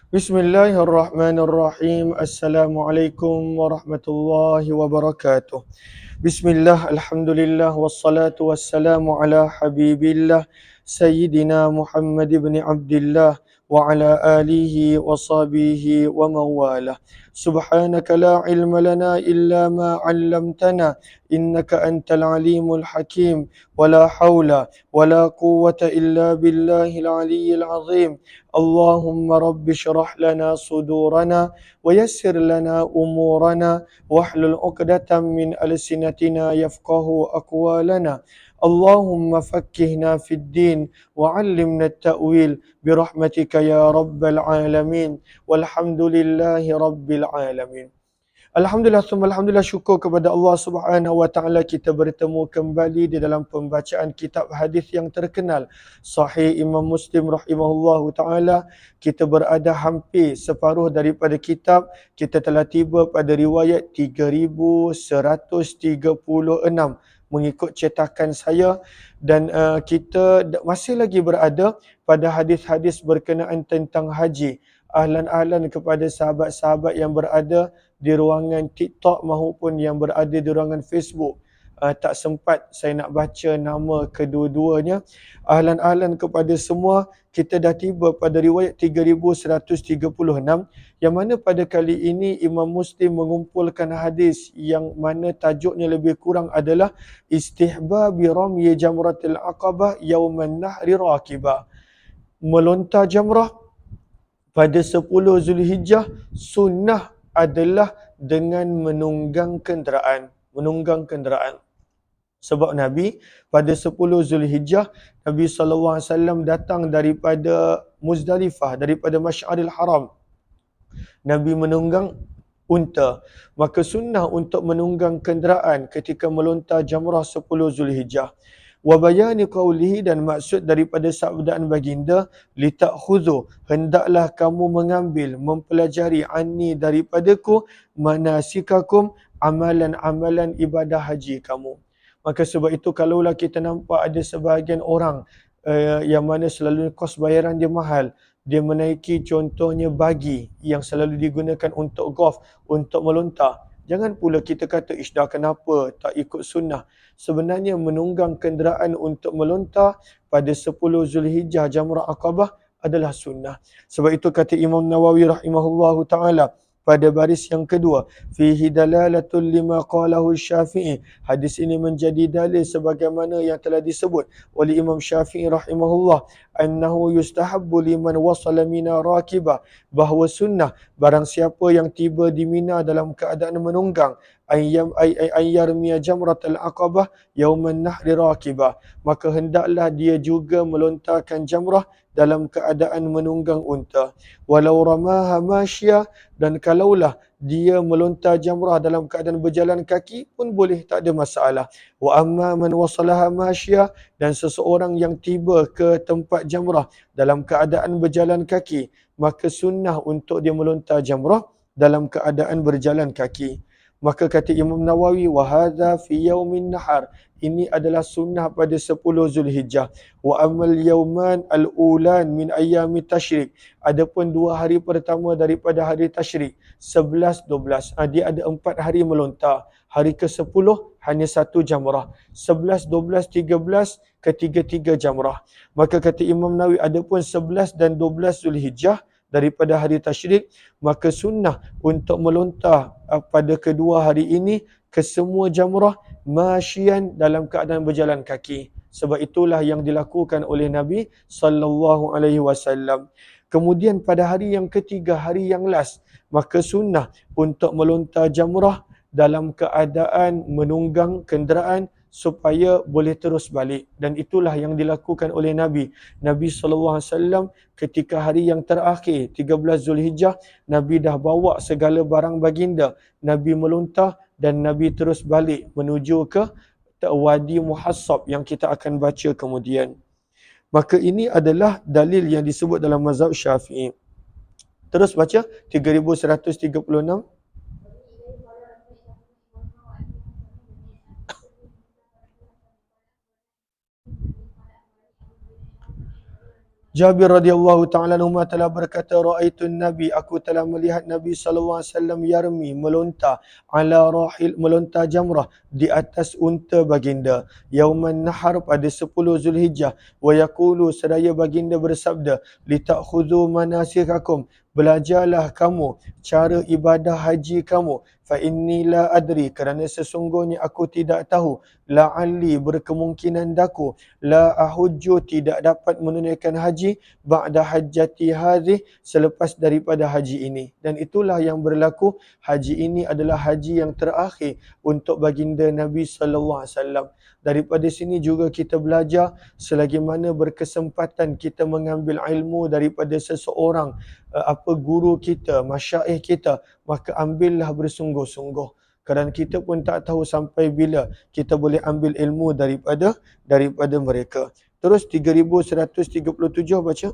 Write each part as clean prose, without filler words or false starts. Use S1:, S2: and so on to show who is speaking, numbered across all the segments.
S1: Bismillahirrahmanirrahim. Assalamualaikum warahmatullahi wabarakatuh. Bismillah, alhamdulillah, wassalatu wassalamu ala habibillah Sayyidina Muhammad ibn Abdullah wa ala alihi wa sahbihi wa mawalah. Subhanaka la ilma lana illa ma 'allamtana innaka antal alimul hakim wa la hawla wa la quwwata illa billahil aliyyil azim. اللهم رب اشرح لنا صدورنا ويسر لنا أمورنا واحلل عقدة من ألسنتنا يفقه أقوالنا اللهم فكهنا في الدين وعلمنا التأويل برحمتك يا رب العالمين والحمد لله رب العالمين. Alhamdulillah, alhamdulillah, syukur kepada Allah Subhanahu wa taala kita bertemu kembali di dalam pembacaan kitab hadis yang terkenal Sahih Imam Muslim rahimahullahu taala. Kita berada hampir separuh daripada kitab. Kita telah tiba pada riwayat 3136 mengikut cetakan saya dan kita masih lagi berada pada hadis-hadis berkenaan tentang haji. Ahlan-ahlan kepada sahabat-sahabat yang berada di ruangan TikTok maupun yang berada di ruangan Facebook. Tak sempat saya nak baca nama kedua-duanya. Ahlan-ahlan kepada semua, kita dah tiba pada riwayat 3136 yang mana pada kali ini Imam Muslim mengumpulkan hadis yang mana tajuknya lebih kurang adalah istihbabi ramyi jamratil aqabah yauman nahri rakibah. Melontar jamrah pada 10 Zulhijjah sunnah adalah dengan menunggang kenderaan. Sebab Nabi pada 10 Zulhijjah, Nabi SAW datang daripada Muzdalifah, daripada Masy'aril Haram. Nabi menunggang unta. Maka sunnah untuk menunggang kenderaan ketika melontar jamrah 10 Zulhijjah. Wa bayani qawlihi, dan maksud daripada sabdaan baginda, litakhudhu, hendaklah kamu mengambil, mempelajari, anni, daripadaku, manasikakum, amalan-amalan ibadah haji kamu. Maka sebab itu kalaulah kita nampak ada sebahagian orang yang mana selalu kos bayaran dia mahal, dia menaiki contohnya bagi yang selalu digunakan untuk golf, untuk melontar. Jangan pula kita kata, dah kenapa tak ikut sunnah. Sebenarnya menunggang kenderaan untuk melontar pada 10 Zulhijjah Jamrah Aqabah adalah sunnah. Sebab itu kata Imam Nawawi rahimahullahu ta'ala pada baris yang kedua, fihi dalalatul lima qalahu Syafi'i. Hadis ini menjadi dalil sebagaimana yang telah disebut oleh Imam Syafi'i rahimahullah, annahu yustahabbu liman wasala mina rakibah, bahawa sunnah barang siapa yang tiba di Mina dalam keadaan menunggang, ayyarmiya jamratul aqabah yauman nahri rakibah, maka hendaklah dia juga melontarkan jamrah dalam keadaan menunggang unta. Walau ramaha masya, dan kalaulah dia melontar jamrah dalam keadaan berjalan kaki pun boleh, tak ada masalah. Wa amma man wasalaha masya, dan seseorang yang tiba ke tempat jamrah dalam keadaan berjalan kaki, maka sunnah untuk dia melontar jamrah dalam keadaan berjalan kaki. Maka kata Imam Nawawi, wa hadza fi yaumin nahar, ini adalah sunnah pada 10 Zulhijjah. Wa amal yauman al-ulan min ayyami tasyrik, adapun 2 hari pertama daripada hari tasyrik, 11, 12. Dia ada 4 hari melontar. Hari ke-10 hanya 1 jamrah. 11, 12, 13, ketiga-tiga jamrah. Maka kata Imam Nawawi, adapun 11 dan 12 Zulhijjah daripada hari tasyrik, maka sunnah untuk melontar pada kedua hari ini ke semua jamrah masyian, dalam keadaan berjalan kaki. Sebab itulah yang dilakukan oleh Nabi sallallahu alaihi wasallam. Kemudian pada hari yang ketiga, hari yang last, maka sunnah untuk melontar jamrah dalam keadaan menunggang kenderaan supaya boleh terus balik. Dan itulah yang dilakukan oleh Nabi. Nabi SAW ketika hari yang terakhir 13 Zulhijjah, Nabi dah bawa segala barang baginda. Nabi melontar dan Nabi terus balik menuju ke Wadi Muhassab yang kita akan baca kemudian. Maka ini adalah dalil yang disebut dalam mazhab Syafi'i. Terus baca 3136. Jabir radhiyallahu taala anhu telah berkata, "Ra'aitu Nabi, aku telah melihat Nabi sallallahu alaihi wasallam yarmi, melontar ala rahil, melontar jamrah di atas unta baginda. Yauman nahar, pada 10 Zulhijjah, wa yaqulu, seraya baginda bersabda, litakhudhu manasikakum, belajarlah kamu cara ibadah haji kamu, fa inni la adri, kerana sesungguhnya aku tidak tahu, la'alli, berkemungkinan daku, la ahujju, tidak dapat menunaikan haji, ba'da hajjati hadhi, selepas daripada haji ini." Dan itulah yang berlaku, haji ini adalah haji yang terakhir untuk baginda Nabi sallallahu alaihi wasallam. Daripada sini juga kita belajar, selagi mana berkesempatan kita mengambil ilmu daripada seseorang, guru kita, masyaikh kita, maka ambillah bersungguh-sungguh. Kerana kita pun tak tahu sampai bila kita boleh ambil ilmu daripada mereka. Terus 3137 baca.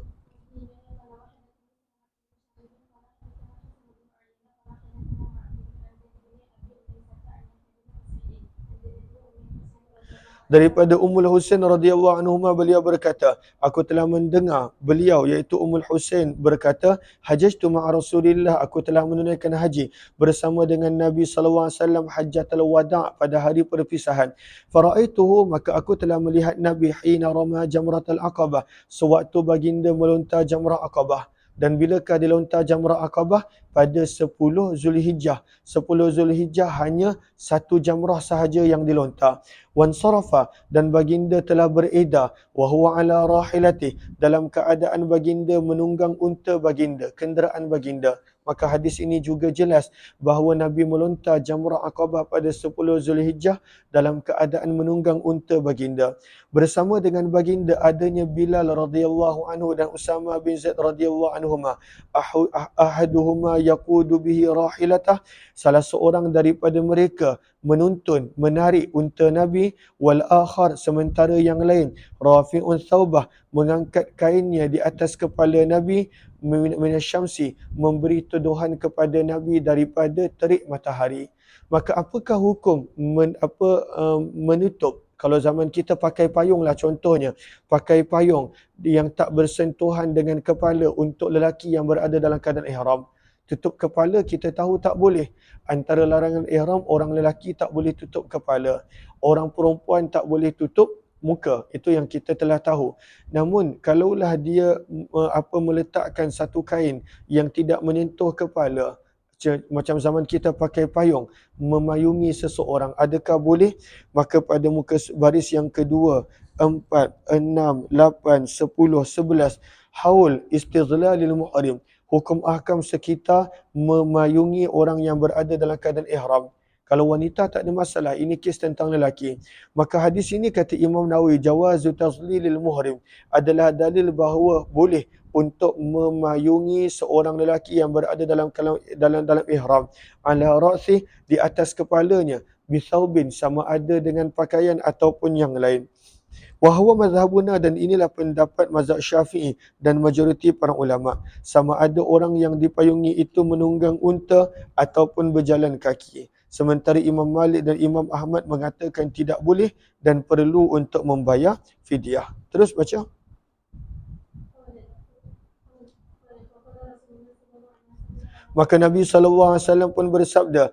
S1: Daripada Ummul Husain radhiyallahu anhuma, beliau berkata, aku telah mendengar beliau iaitu Ummul Husain berkata, hajjatu ma'a Rasulillah, aku telah menunaikan haji bersama dengan Nabi sallallahu alaihi wasallam hajjatul wada' pada hari perpisahan. Faraaituhu, maka aku telah melihat Nabi hina rama jamratul aqabah, sewaktu baginda melontar jamrah Aqabah. Dan bilakah dilontar jamrah Aqabah? Pada 10 Zulhijjah. 10 Zulhijjah hanya satu jamrah sahaja yang dilontar. Wansarafa, dan baginda telah beredar, wa huwa ala rahilati, dalam keadaan baginda menunggang unta baginda, kenderaan baginda. Maka hadis ini juga jelas bahawa Nabi melontar jamrah Aqabah pada 10 Zulhijjah dalam keadaan menunggang unta baginda. Bersama dengan baginda adanya Bilal radhiyallahu anhu dan Usama bin Zaid radhiyallahu anhuma. Ahaduhuma yaqudu bihi rahilatah, salah seorang daripada mereka menuntun, menarik unta Nabi, wal akhar, sementara yang lain, rafi'un thawbah, mengangkat kainnya di atas kepala Nabi, minasyamsi, memberi tuduhan kepada Nabi daripada terik matahari. Maka apakah hukum menutup? Kalau zaman kita pakai payung lah contohnya, pakai payung yang tak bersentuhan dengan kepala untuk lelaki yang berada dalam keadaan ihram. Tutup kepala kita tahu tak boleh. Antara larangan ihram, orang lelaki tak boleh tutup kepala. Orang perempuan tak boleh tutup muka. Itu yang kita telah tahu. Namun kalaulah dia meletakkan satu kain yang tidak menyentuh kepala, macam zaman kita pakai payung, memayungi seseorang, adakah boleh? Maka pada muka baris yang kedua, 4, 6, 8, 10, 11, haul istizlalil muhrim, hukum ahkam sekitar memayungi orang yang berada dalam keadaan ihram. Kalau wanita tak ada masalah, ini kes tentang lelaki. Maka hadis ini kata Imam Nawawi, jawazu tazlilil muhrim, adalah dalil bahawa boleh untuk memayungi seorang lelaki yang berada dalam ihram, ala ra'si, di atas kepalanya, bithaubin, sama ada dengan pakaian ataupun yang lain. Wahwa mazhabuna, dan inilah pendapat mazhab Syafi'i dan majoriti para ulama, sama ada orang yang dipayungi itu menunggang unta ataupun berjalan kaki. Sementara Imam Malik dan Imam Ahmad mengatakan tidak boleh dan perlu untuk membayar fidyah. Terus baca. Maka Nabi SAW pun bersabda,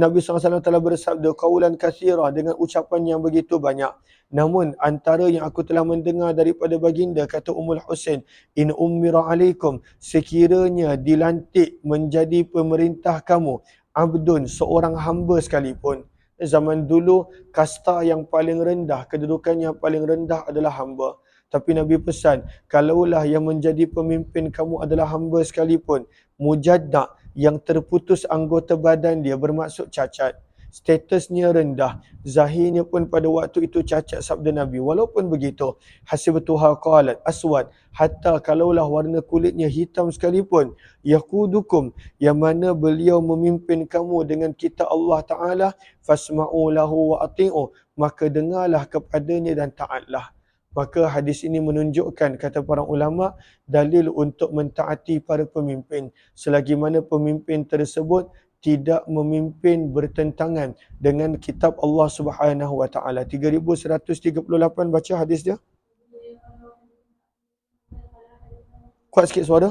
S1: Nabi SAW telah bersabda, qaulan katsira, dengan ucapan yang begitu banyak. Namun antara yang aku telah mendengar daripada baginda, kata Ummul Husain, in ummira alaikum, sekiranya dilantik menjadi pemerintah kamu, abdun, seorang hamba sekalipun. Zaman dulu kasta yang paling rendah, kedudukan yang paling rendah adalah hamba. Tapi Nabi pesan, kalaulah yang menjadi pemimpin kamu adalah hamba sekalipun, mujadda, yang terputus anggota badan dia, bermaksud cacat, statusnya rendah, zahirnya pun pada waktu itu cacat, sabda Nabi. Walaupun begitu, hasibtuha qalat aswad, hatta kalaulah warna kulitnya hitam sekalipun, yaqudukum, yang mana beliau memimpin kamu dengan kitab Allah Ta'ala, fasma'u lahu wa ati'u, maka dengarlah kepadanya dan taatlah. Maka hadis ini menunjukkan, kata para ulama, dalil untuk mentaati para pemimpin, selagi mana pemimpin tersebut tidak memimpin bertentangan dengan kitab Allah Subhanahu wa taala. 3138 baca hadis dia. Kuat sikit suara.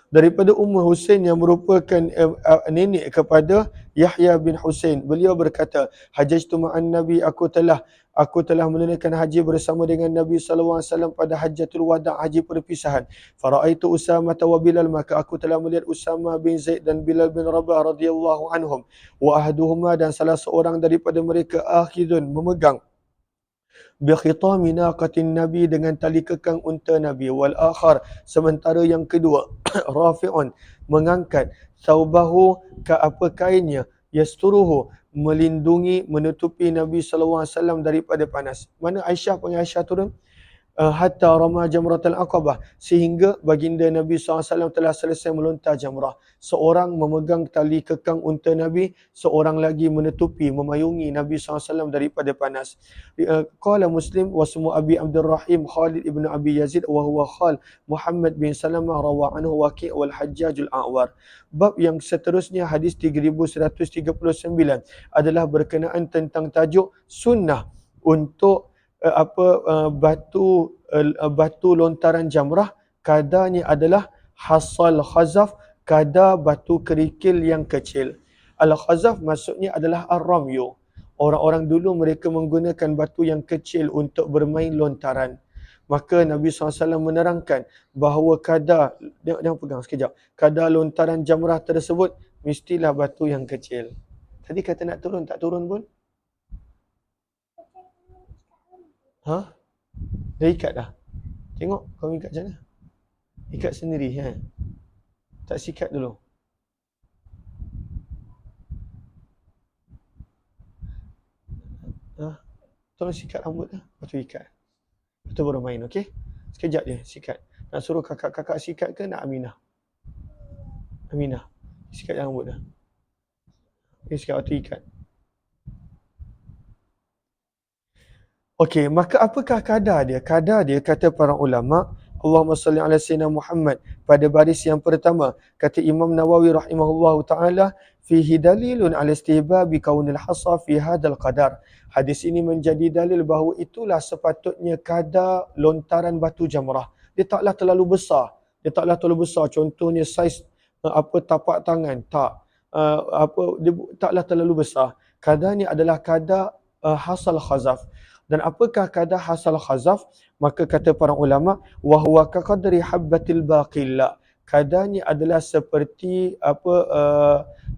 S1: Daripada Ummu Husain yang merupakan nenek kepada Yahya bin Husain. Beliau berkata, hajjajtu ma'an Nabi, aku telah menunaikan haji bersama dengan Nabi SAW pada Hajjatul Wada', haji perpisahan. Fara'aitu Usama wa Bilal, maka aku telah melihat Usama bin Zaid dan Bilal bin Rabah radhiyallahu anhum. Wa ahaduhuma, dan salah seorang daripada mereka akhidun, memegang bikhitami naqatin Nabi, dengan tali kekang unta Nabi. Wal akhar, sementara yang kedua rafi'un, mengangkat thawbahu, kainnya, yasturuhu, melindungi, menutupi Nabi SAW daripada panas. Mana Aisyah, panggil Aisyah turun. Hatta rama jamratul aqabah, sehingga baginda Nabi SAW telah selesai melontar jamrah. Seorang memegang tali kekang unta Nabi, seorang lagi menutupi, memayungi Nabi SAW daripada panas. Qala Muslim, wasmu Abi Abdurrahim Khalid ibn Abi Yazid wa huwa Khal Muhammad bin Salamah rawa anhu Waqi' wal Hajjajul A'war. Bab yang seterusnya, hadis 3139, adalah berkenaan tentang tajuk sunnah untuk batu lontaran jamrah. Kadarnya adalah hasal khazaf, kadar batu kerikil yang kecil. Al-khazaf maksudnya adalah ar-ramyu. Orang-orang dulu mereka menggunakan batu yang kecil untuk bermain lontaran. Maka Nabi SAW menerangkan bahawa kadar, jangan pegang sekejap, kadar lontaran jamrah tersebut mestilah batu yang kecil. Tadi kata nak turun, tak turun pun. Ha? Dah ikat dah. Tengok kau ikat macam mana. Ikat sendiri kan. Tak sikat dulu. Tolong sikat rambut dah. Lepas tu ikat. Lepas tu baru main, okey? Sekejap je sikat. Nak suruh kakak-kakak sikat ke nak Aminah? Aminah. Sikat rambut dah. Okay, sikat, lepas tu ikat. Okey, maka apakah kadar dia? Kadar dia, kata para ulama, Allahumma salli ala sayyidina Muhammad, pada baris yang pertama, kata Imam Nawawi rahimahullahu taala, fihi dalilun ala istihbabi kaunil hasa fi hadzal qadar. Hadis ini menjadi dalil bahawa itulah sepatutnya kadar lontaran batu jamrah. Dia taklah terlalu besar. Dia taklah terlalu besar. Contohnya saiz tapak tangan, tak. Dia taklah terlalu besar. Kadarnya adalah kadar hasal khazaf. Dan apakah kadar hasal khazaf? Maka kata para ulama, wa huwa ka qadri habbatil baqilla. Kadarnya adalah seperti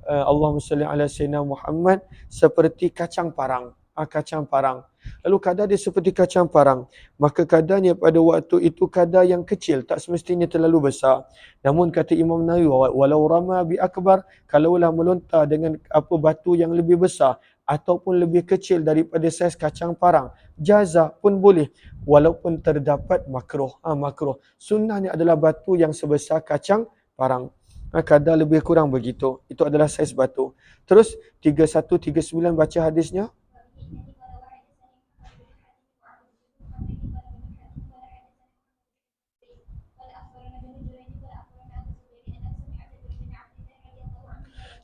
S1: Allahumma salli ala sayyidina Muhammad, seperti kacang parang. Kacang parang. Lalu kadar dia seperti kacang parang. Maka kadarnya pada waktu itu kadar yang kecil, tak semestinya terlalu besar. Namun kata Imam Nawawi, walau rama bi akbar, kalaulah melontar dengan batu yang lebih besar ataupun lebih kecil daripada saiz kacang parang, jaza pun boleh, walaupun terdapat makruh. Makruh. Sunnahnya adalah batu yang sebesar kacang parang. Kadar lebih kurang begitu. Itu adalah saiz batu. Terus 3139 baca hadisnya.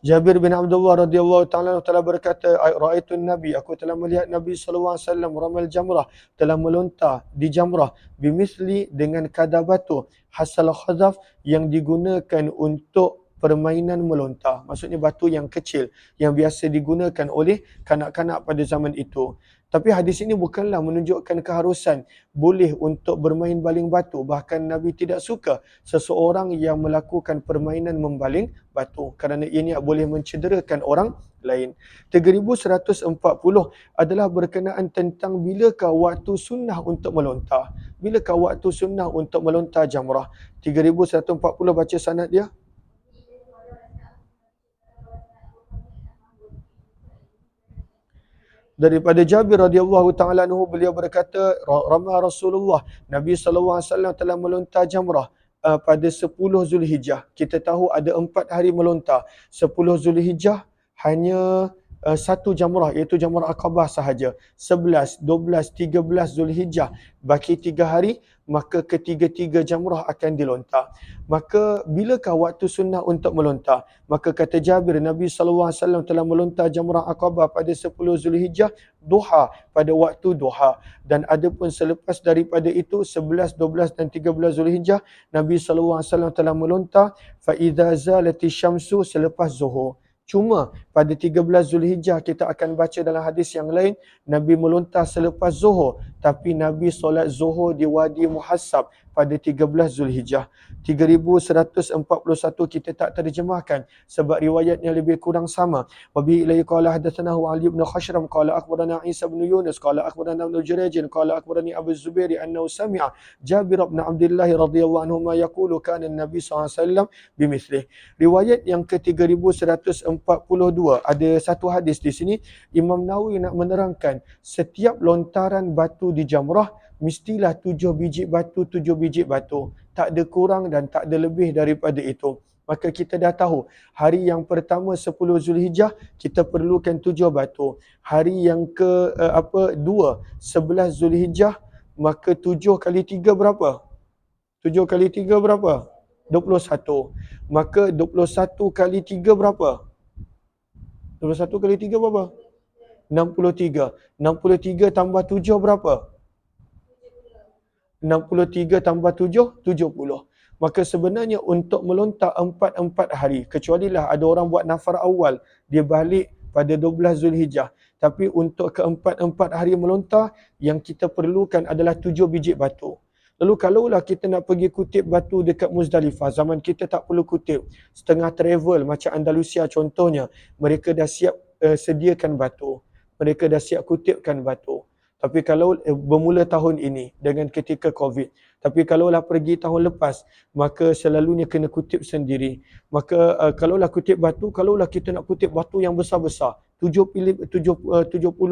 S1: Jabir bin Abdullah radhiyallahu ta'ala telah berkata, ra'aitun Nabi, aku telah melihat Nabi sallallahu alaihi wasallam ramal jamrah, telah melontar di jamrah, bimisli, dengan kadar batu, hasal khazaf, yang digunakan untuk permainan melontar. Maksudnya batu yang kecil yang biasa digunakan oleh kanak-kanak pada zaman itu. Tapi hadis ini bukanlah menunjukkan keharusan boleh untuk bermain baling batu. Bahkan Nabi tidak suka seseorang yang melakukan permainan membaling batu, kerana ini boleh mencederakan orang lain. 3140 adalah berkenaan tentang bilakah waktu sunnah untuk melontar. Bilakah waktu sunnah untuk melontar jamrah. 3140 baca sanad dia. Daripada Jabir radhiyallahu taala anhu, beliau berkata, rama Rasulullah, Nabi sallallahu alaihi wasallam telah melontar jamrah pada 10 Zulhijjah. Kita tahu ada 4 hari melontar. 10 Zulhijjah hanya satu jamrah iaitu jamrah Aqabah sahaja. 11, 12, 13 Zulhijjah, baki 3 hari, maka ketiga-tiga jamrah akan dilontar. Maka bilakah waktu sunnah untuk melontar? Maka kata Jabir, Nabi SAW telah melontar jamrah Aqabah pada 10 Zulhijjah, duha, pada waktu duha. Dan ada pun selepas daripada itu 11, 12 dan 13 Zulhijjah, Nabi SAW telah melontar faidza zalati syamsu, selepas zuhur. Cuma pada 13 Zulhijjah kita akan baca dalam hadis yang lain, Nabi melontar selepas zuhur, tapi Nabi solat zuhur di Wadi Muhassab pada 13 Zulhijjah. 3141 kita tak terjemahkan sebab riwayatnya lebih kurang sama. Wa bi ilaihi qala hadatsanahu Ali bin Khashram qala akhbarana Isa bin Yunus qala akhbarana Ibnu Jurayj qala akhbarani Abu Zubair annahu sami'a Jabir bin Abdullah radhiyallahu anhu yaqulu kana an-nabi sallallahu alaihi wasallam bimithlih. Riwayat yang ke-3142 ada satu hadis di sini Imam Nawawi nak menerangkan setiap lontaran batu di jamrah mestilah 7 biji batu, 7 biji batu. Tak ada kurang dan tak ada lebih daripada itu. Maka kita dah tahu, hari yang pertama 10 Zulhijjah, kita perlukan 7 batu. Hari yang ke-2, 11 Zulhijjah, maka 7 kali 3 berapa? 7 kali 3 berapa? 21. Maka 21 kali 3 berapa? 21 kali 3 berapa? 63. 63 tambah 7 berapa? 63 tambah 7, 70. Maka sebenarnya untuk melontar 4 hari, kecualilah ada orang buat nafar awal, dia balik pada 12 Zulhijjah. Tapi untuk ke-4 hari melontar, yang kita perlukan adalah 7 biji batu. Lalu kalaulah kita nak pergi kutip batu dekat Muzdalifah, zaman kita tak perlu kutip. Setengah travel macam Andalusia contohnya, mereka dah siap sediakan batu. Mereka dah siap kutipkan batu. Tapi kalau bermula tahun ini dengan ketika COVID, tapi kalaulah pergi tahun lepas, maka selalunya kena kutip sendiri. Maka kalaulah kutip batu, kalaulah kita nak kutip batu yang besar-besar, 70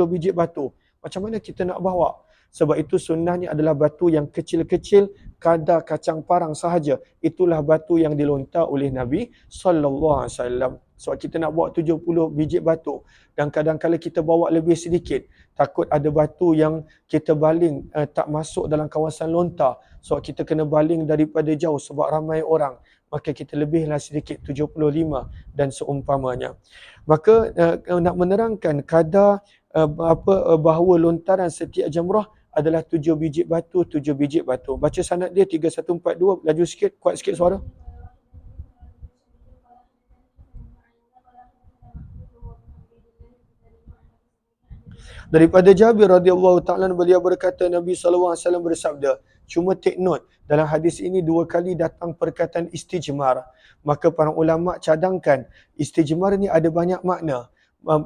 S1: biji batu, macam mana kita nak bawa? Sebab itu sunnahnya adalah batu yang kecil-kecil, kadar kacang parang sahaja. Itulah batu yang dilontar oleh Nabi SAW. Sebab kita nak bawa 70 biji batu. Dan kadang-kadang kita bawa lebih sedikit. Takut ada batu yang kita baling tak masuk dalam kawasan lontar. Sebab kita kena baling daripada jauh sebab ramai orang. Maka kita lebihlah sedikit, 75 dan seumpamanya. Maka nak menerangkan kadar bahawa lontaran setiap jamrah adalah 7 biji batu, 7 biji batu. Baca sanad dia 3142, laju sikit, kuat sikit suara. Daripada Jabir radhiyallahu ta'ala beliau berkata Nabi SAW bersabda, cuma take note, dalam hadis ini 2 kali datang perkataan istijmar. Maka para ulama cadangkan, istijmar ni ada banyak makna.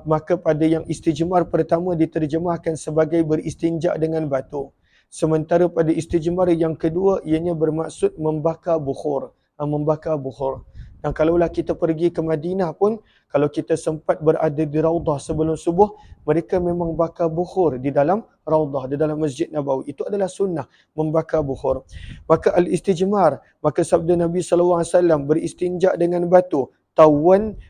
S1: Maka pada yang istijmar pertama diterjemahkan sebagai beristinja dengan batu. Sementara pada istijmar yang kedua, ianya bermaksud membakar bukhur. Membakar bukhur. Dan kalaulah kita pergi ke Madinah pun, kalau kita sempat berada di Raudah sebelum subuh, mereka memang bakar bukhur di dalam Raudah, di dalam Masjid Nabawi. Itu adalah sunnah, membakar bukhur. Maka al-istijmar, maka sabda Nabi SAW, beristinja dengan batu. Tawun,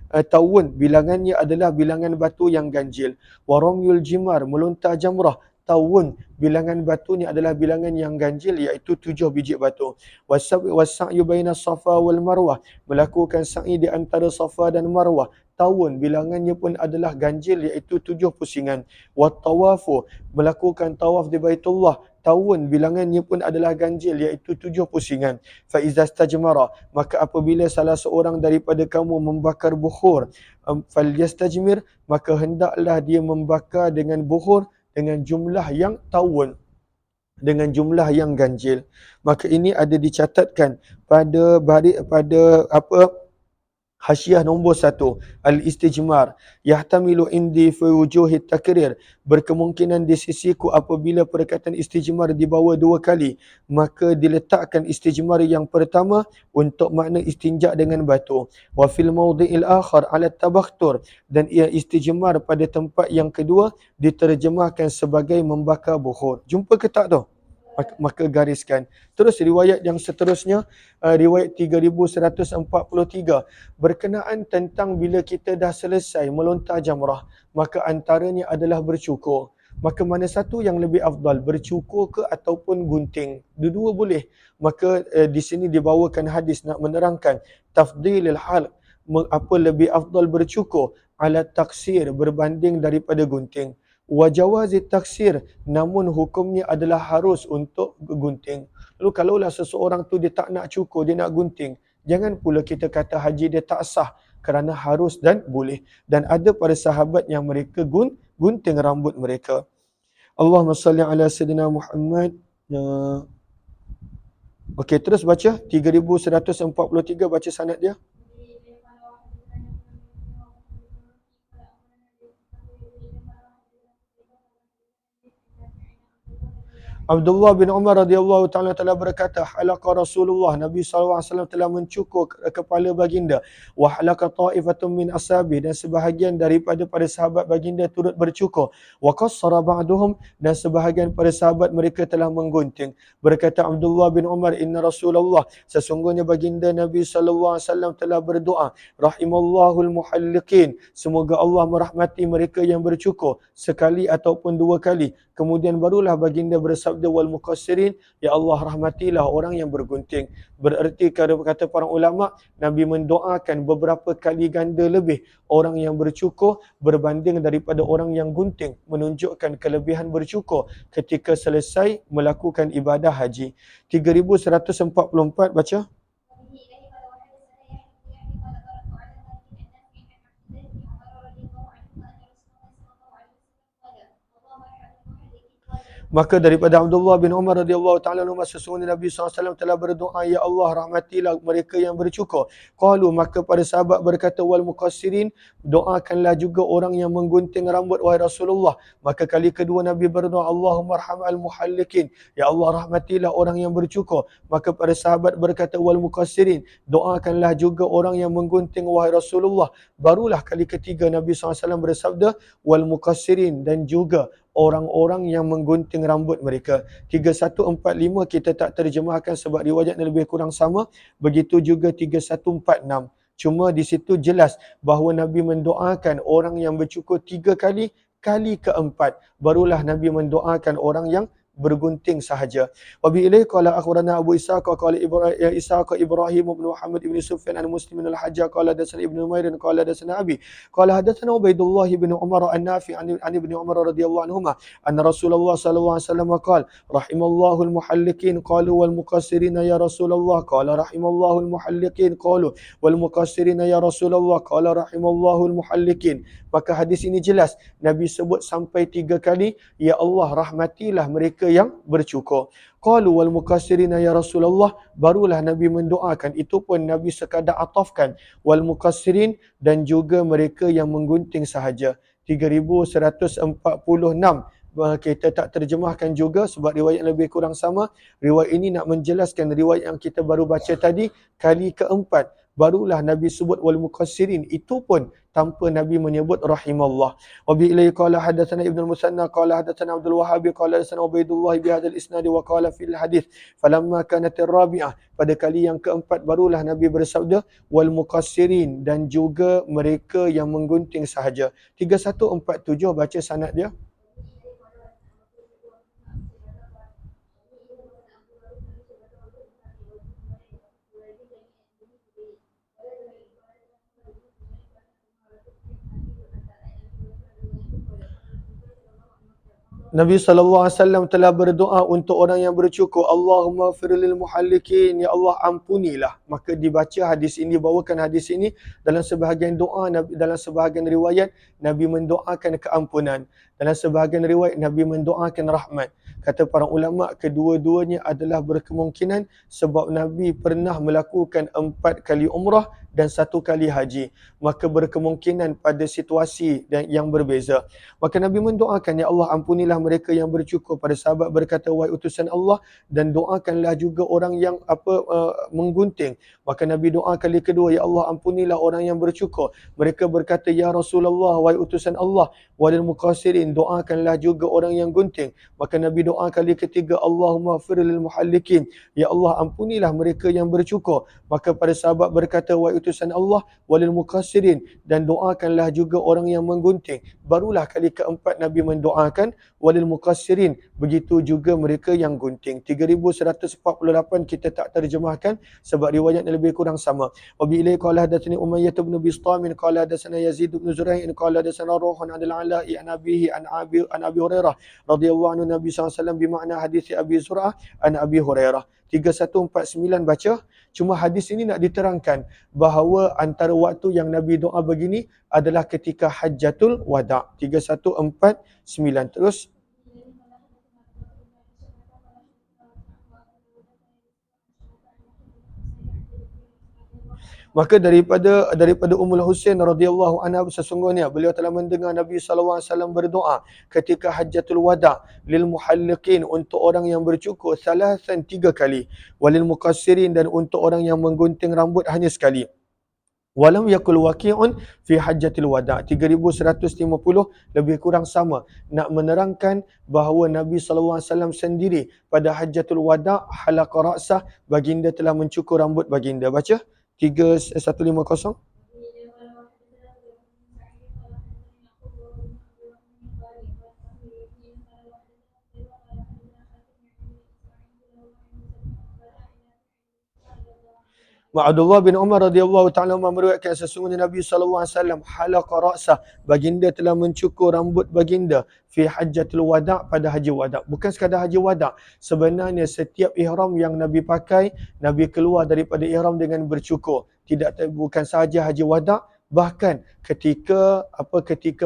S1: bilangannya adalah bilangan batu yang ganjil. Waramyul jimar, melontar jamrah. Tawun, bilangan batu ni adalah bilangan yang ganjil, iaitu 7 biji batu. Wasa'yu baina Safa wal Marwah, melakukan sa'i di antara Safa dan Marwah. Tawun, bilangannya pun adalah ganjil, iaitu 7 pusingan. Wattawafu, melakukan tawaf di Baitullah. Tawun, bilangannya pun adalah ganjil, iaitu 7 pusingan. Fa'iza stajmara, maka apabila salah seorang daripada kamu membakar bukhur, falyastajmir, maka hendaklah dia membakar dengan bukhur dengan jumlah yang tawun, dengan jumlah yang ganjil. Maka ini ada dicatatkan pada Hasyiah nombor 1, al-istijmar yahtamilu indi fi wujuhi takrir, berkemungkinan di sisiku apabila perkataan istijmar dibawa 2 kali, maka diletakkan istijmar yang pertama untuk makna istinja dengan batu, wa fil mawdi'il akhar ala tabakhtur, dan ia istijmar pada tempat yang kedua diterjemahkan sebagai membakar bukhur. Jumpa ke tak tu? maka gariskan. Terus riwayat yang seterusnya, riwayat 3143 berkenaan tentang bila kita dah selesai melontar jamrah, maka antaranya adalah bercukur. Maka mana satu yang lebih afdal, bercukur ke ataupun gunting? Dua-dua boleh. Maka di sini dibawakan hadis nak menerangkan tafdilil halq, apa lebih afdal bercukur ala taksir berbanding daripada gunting. Wa jawazi taksir, namun hukumnya adalah harus untuk gunting. Lalu kalaulah seseorang tu dia tak nak cukur, dia nak gunting, jangan pula kita kata haji dia tak sah, kerana harus dan boleh. Dan ada para sahabat yang mereka gunting rambut mereka. Allahumma salli ala Sayyidina Muhammad. Okey, terus baca 3143, baca sanad dia. Abdullah bin Umar radhiyallahu taala berkata, halaqa Rasulullah, Nabi SAW telah mencukur kepala baginda, wa halaqa ta'ifatun min ashabi, dan sebahagian daripada para sahabat baginda turut bercukur, wa qassara ba'duhum, dan sebahagian para sahabat mereka telah menggunting. Berkata Abdullah bin Umar, inna Rasulullah, sesungguhnya baginda Nabi SAW telah berdoa, rahimallahul muhalliqin, semoga Allah merahmati mereka yang bercukur sekali ataupun dua kali. Kemudian barulah baginda bersabda wal muqassirin, ya Allah rahmatilah orang yang bergunting. Bererti kata para ulama, Nabi mendoakan beberapa kali ganda lebih orang yang bercukur berbanding daripada orang yang gunting, menunjukkan kelebihan bercukur ketika selesai melakukan ibadah haji. 3144 baca. Maka daripada Abdullah bin Umar radhiyallahu taala anhu, sesungguhnya Nabi SAW telah berdoa, ya Allah rahmatilah mereka yang bercukur. Qalu, maka para sahabat berkata, wal muqassirin, doakanlah juga orang yang menggunting rambut wahai Rasulullah. Maka kali kedua Nabi berdoa, Allahumma arham al muhallikin, ya Allah rahmatilah orang yang bercukur. Maka para sahabat berkata, wal muqassirin, doakanlah juga orang yang menggunting wahai Rasulullah. Barulah kali ketiga Nabi SAW bersabda, wal muqassirin, dan juga orang-orang yang menggunting rambut mereka. 3145 kita tak terjemahkan sebab riwayatnya lebih kurang sama. Begitu juga 3146. Cuma di situ jelas bahawa Nabi mendoakan orang yang bercukur 3 kali, kali keempat barulah Nabi mendoakan orang yang bergunting sahaja. Wa bi ilaihi qala akhbarana Abu Ishaq qala Ibrahim bin Muhammad bin Sufyan an Muslim bin al-Hajjaj qala hadatsana Ibnu Numair qala hadatsana Abi qala hadatsana Ubaidullah bin Umar an-Nafi' an Ibnu Umar radhiyallahu anhuma anna Rasulullah sallallahu alaihi wasallam qala rahimallahu al-muhalliqin qalu wal muqassirin ya Rasulullah qala rahimallahu al-muhalliqin qalu wal muqassirin ya Rasulullah qala rahimallahu al-muhalliqin. Maka hadis ini jelas Nabi sebut sampai 3 kali, ya Allah rahmatilah mereka yang bercukur. Qalu wal muqassirina ya Rasulullah, barulah Nabi mendoakan, itu pun Nabi sekadar atafkan wal muqassirin, dan juga mereka yang menggunting sahaja. 3146 kita tak terjemahkan juga sebab riwayat lebih kurang sama. Riwayat ini nak menjelaskan riwayat yang kita baru baca tadi, kali keempat barulah Nabi sebut wal muqassirin, itu pun tanpa Nabi menyebut rahimallah. Wa bi ilaihi qala hadatsana Ibnu al-Musanna qala hadatsana Abdul Wahhab qala hadatsana Ubaidullah bi hadzal isnad wa qala fil hadits falamma kanat ar-rabi'ah, pada kali yang keempat barulah Nabi bersabda wal muqassirin, dan juga mereka yang menggunting sahaja. 3147 baca sanad dia. Nabi SAW telah berdoa untuk orang yang bercukur, Allahumma firlil muhallikin, ya Allah ampunilah. Maka dibaca hadis ini, bawakan hadis ini dalam sebahagian doa, dalam sebahagian riwayat Nabi mendoakan keampunan, dalam sebahagian riwayat Nabi mendoakan rahmat. Kata para ulama, kedua-duanya adalah berkemungkinan sebab Nabi pernah melakukan 4 kali umrah dan 1 kali haji. Maka berkemungkinan pada situasi yang berbeza. Maka Nabi mendoakan, ya Allah ampunilah mereka yang bercukur. Pada sahabat berkata, wahai utusan Allah, dan doakanlah juga orang yang menggunting. Maka Nabi doa kali kedua, ya Allah ampunilah orang yang bercukur. Mereka berkata, ya Rasulullah, wahai utusan Allah, walil muqassirin, muqassirin, doakanlah juga orang yang gunting. Maka Nabi doa kali ketiga, Allahumma fir lil muhallikin, ya Allah ampunilah mereka yang bercukur. Maka para sahabat berkata, wahai utusan Allah, walil muqassirin, dan doakanlah juga orang yang menggunting. Barulah kali keempat Nabi mendoakan walil muqassirin, begitu juga mereka yang gunting. 3148 kita tak terjemahkan sebab riwayat lebih kurang sama. Wa bi ilai qala hadatsani Umayyah bin Bistamin qala hadatsana Yazid bin Zura'in qala hadatsana Ruhun an al-Ala'i an abihi an Abi Hurairah radhiyallahu anhu Nabi sallallahu alaihi wasallam bimakna hadis Abi Zur'ah an Abi Hurairah. 3149 baca. Cuma hadis ini nak diterangkan bahawa antara waktu yang Nabi doa begini adalah ketika Hajjatul Wada'. 3149. Terus maka daripada Ummul Husain radhiyallahu anha, sesungguhnya beliau telah mendengar Nabi sallallahu alaihi wasallam berdoa ketika Hajjatul Wada' lil muhalliqin, untuk orang yang bercukur, salasan 3 kali, walil muqassirin, dan untuk orang yang menggunting rambut hanya sekali. Walam yakul waqi'un fi Hajjatil Wada'. 3150 lebih kurang sama, nak menerangkan bahawa Nabi sallallahu alaihi wasallam sendiri pada Hajjatul Wada' halaqa ra'sah, baginda telah mencukur rambut baginda. Baca 3150. Abdullah bin Umar radhiyallahu ta'ala meriwayatkan sesungguhnya Nabi sallallahu alaihi wasallam halaqa ra'sah, baginda telah mencukur rambut baginda fi Hajjatul Wada', pada haji wada'. Bukan sekadar haji wada', sebenarnya setiap ihram yang Nabi pakai, Nabi keluar daripada ihram dengan bercukur. Bukan sahaja haji wada', bahkan ketika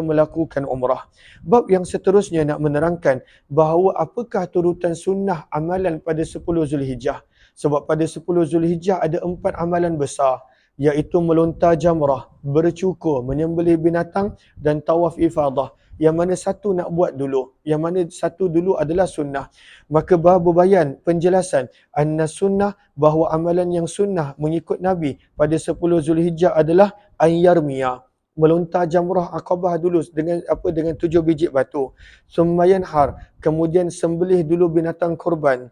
S1: melakukan umrah. Bab yang seterusnya nak menerangkan bahawa apakah turutan sunnah amalan pada 10 Zulhijjah. Sebab pada 10 Zulhijjah ada 4 amalan besar, iaitu melontar jamrah, bercukur, menyembelih binatang dan tawaf ifadah. Yang mana satu nak buat dulu? Yang mana satu dulu adalah sunnah? Maka bahawa bayan penjelasan anna sunnah, bahawa amalan yang sunnah mengikut Nabi pada 10 Zulhijjah adalah ayyarmiya, melontar jamrah Aqabah dulu dengan 7 biji batu. Summayanhar, kemudian sembelih dulu binatang korban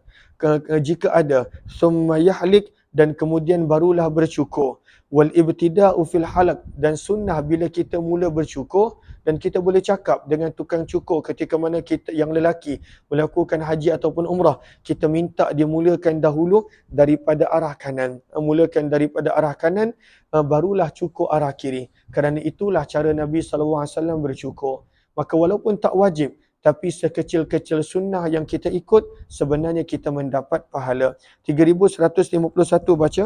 S1: jika ada. Summayahlik, dan kemudian barulah bercukur. Wal ibtida'u fil halaq, dan sunnah bila kita mula bercukur, dan kita boleh cakap dengan tukang cukur ketika mana kita yang lelaki melakukan haji ataupun umrah, kita minta dia mulakan dahulu daripada arah kanan. Barulah cukur arah kiri. Kerana itulah cara Nabi sallallahu alaihi wasallam bercukur. Maka walaupun tak wajib, tapi sekecil-kecil sunnah yang kita ikut, sebenarnya kita mendapat pahala. 3151 baca.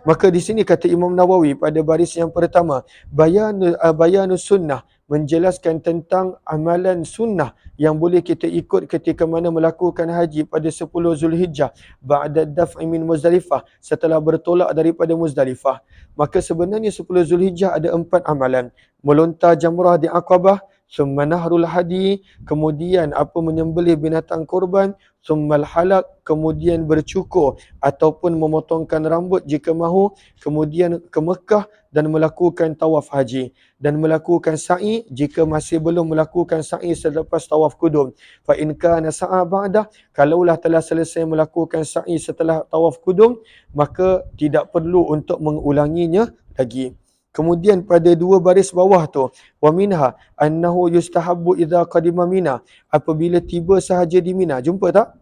S1: Maka di sini kata Imam Nawawi pada baris yang pertama, bayanus sunnah, menjelaskan tentang amalan sunnah yang boleh kita ikut ketika mana melakukan haji pada 10 Zulhijjah ba'da daf'i min Muzdalifah, setelah bertolak daripada Muzdalifah. Maka sebenarnya 10 Zulhijjah ada 4 amalan. Melontar jamrah di Aqabah, summa nahrul hadi, kemudian menyembelih binatang korban, summal halak, kemudian bercukur ataupun memotongkan rambut jika mahu, kemudian ke Mekah dan melakukan tawaf haji, dan melakukan sa'i jika masih belum melakukan sa'i selepas tawaf kudum. Fa in kana sa'a ba'da, kalaulah telah selesai melakukan sa'i setelah tawaf kudum, maka tidak perlu untuk mengulanginya lagi. Kemudian pada 2 baris bawah tu, wa minha annahu yustahabbu idza qadima Mina, apabila tiba sahaja di Mina. Jumpa tak?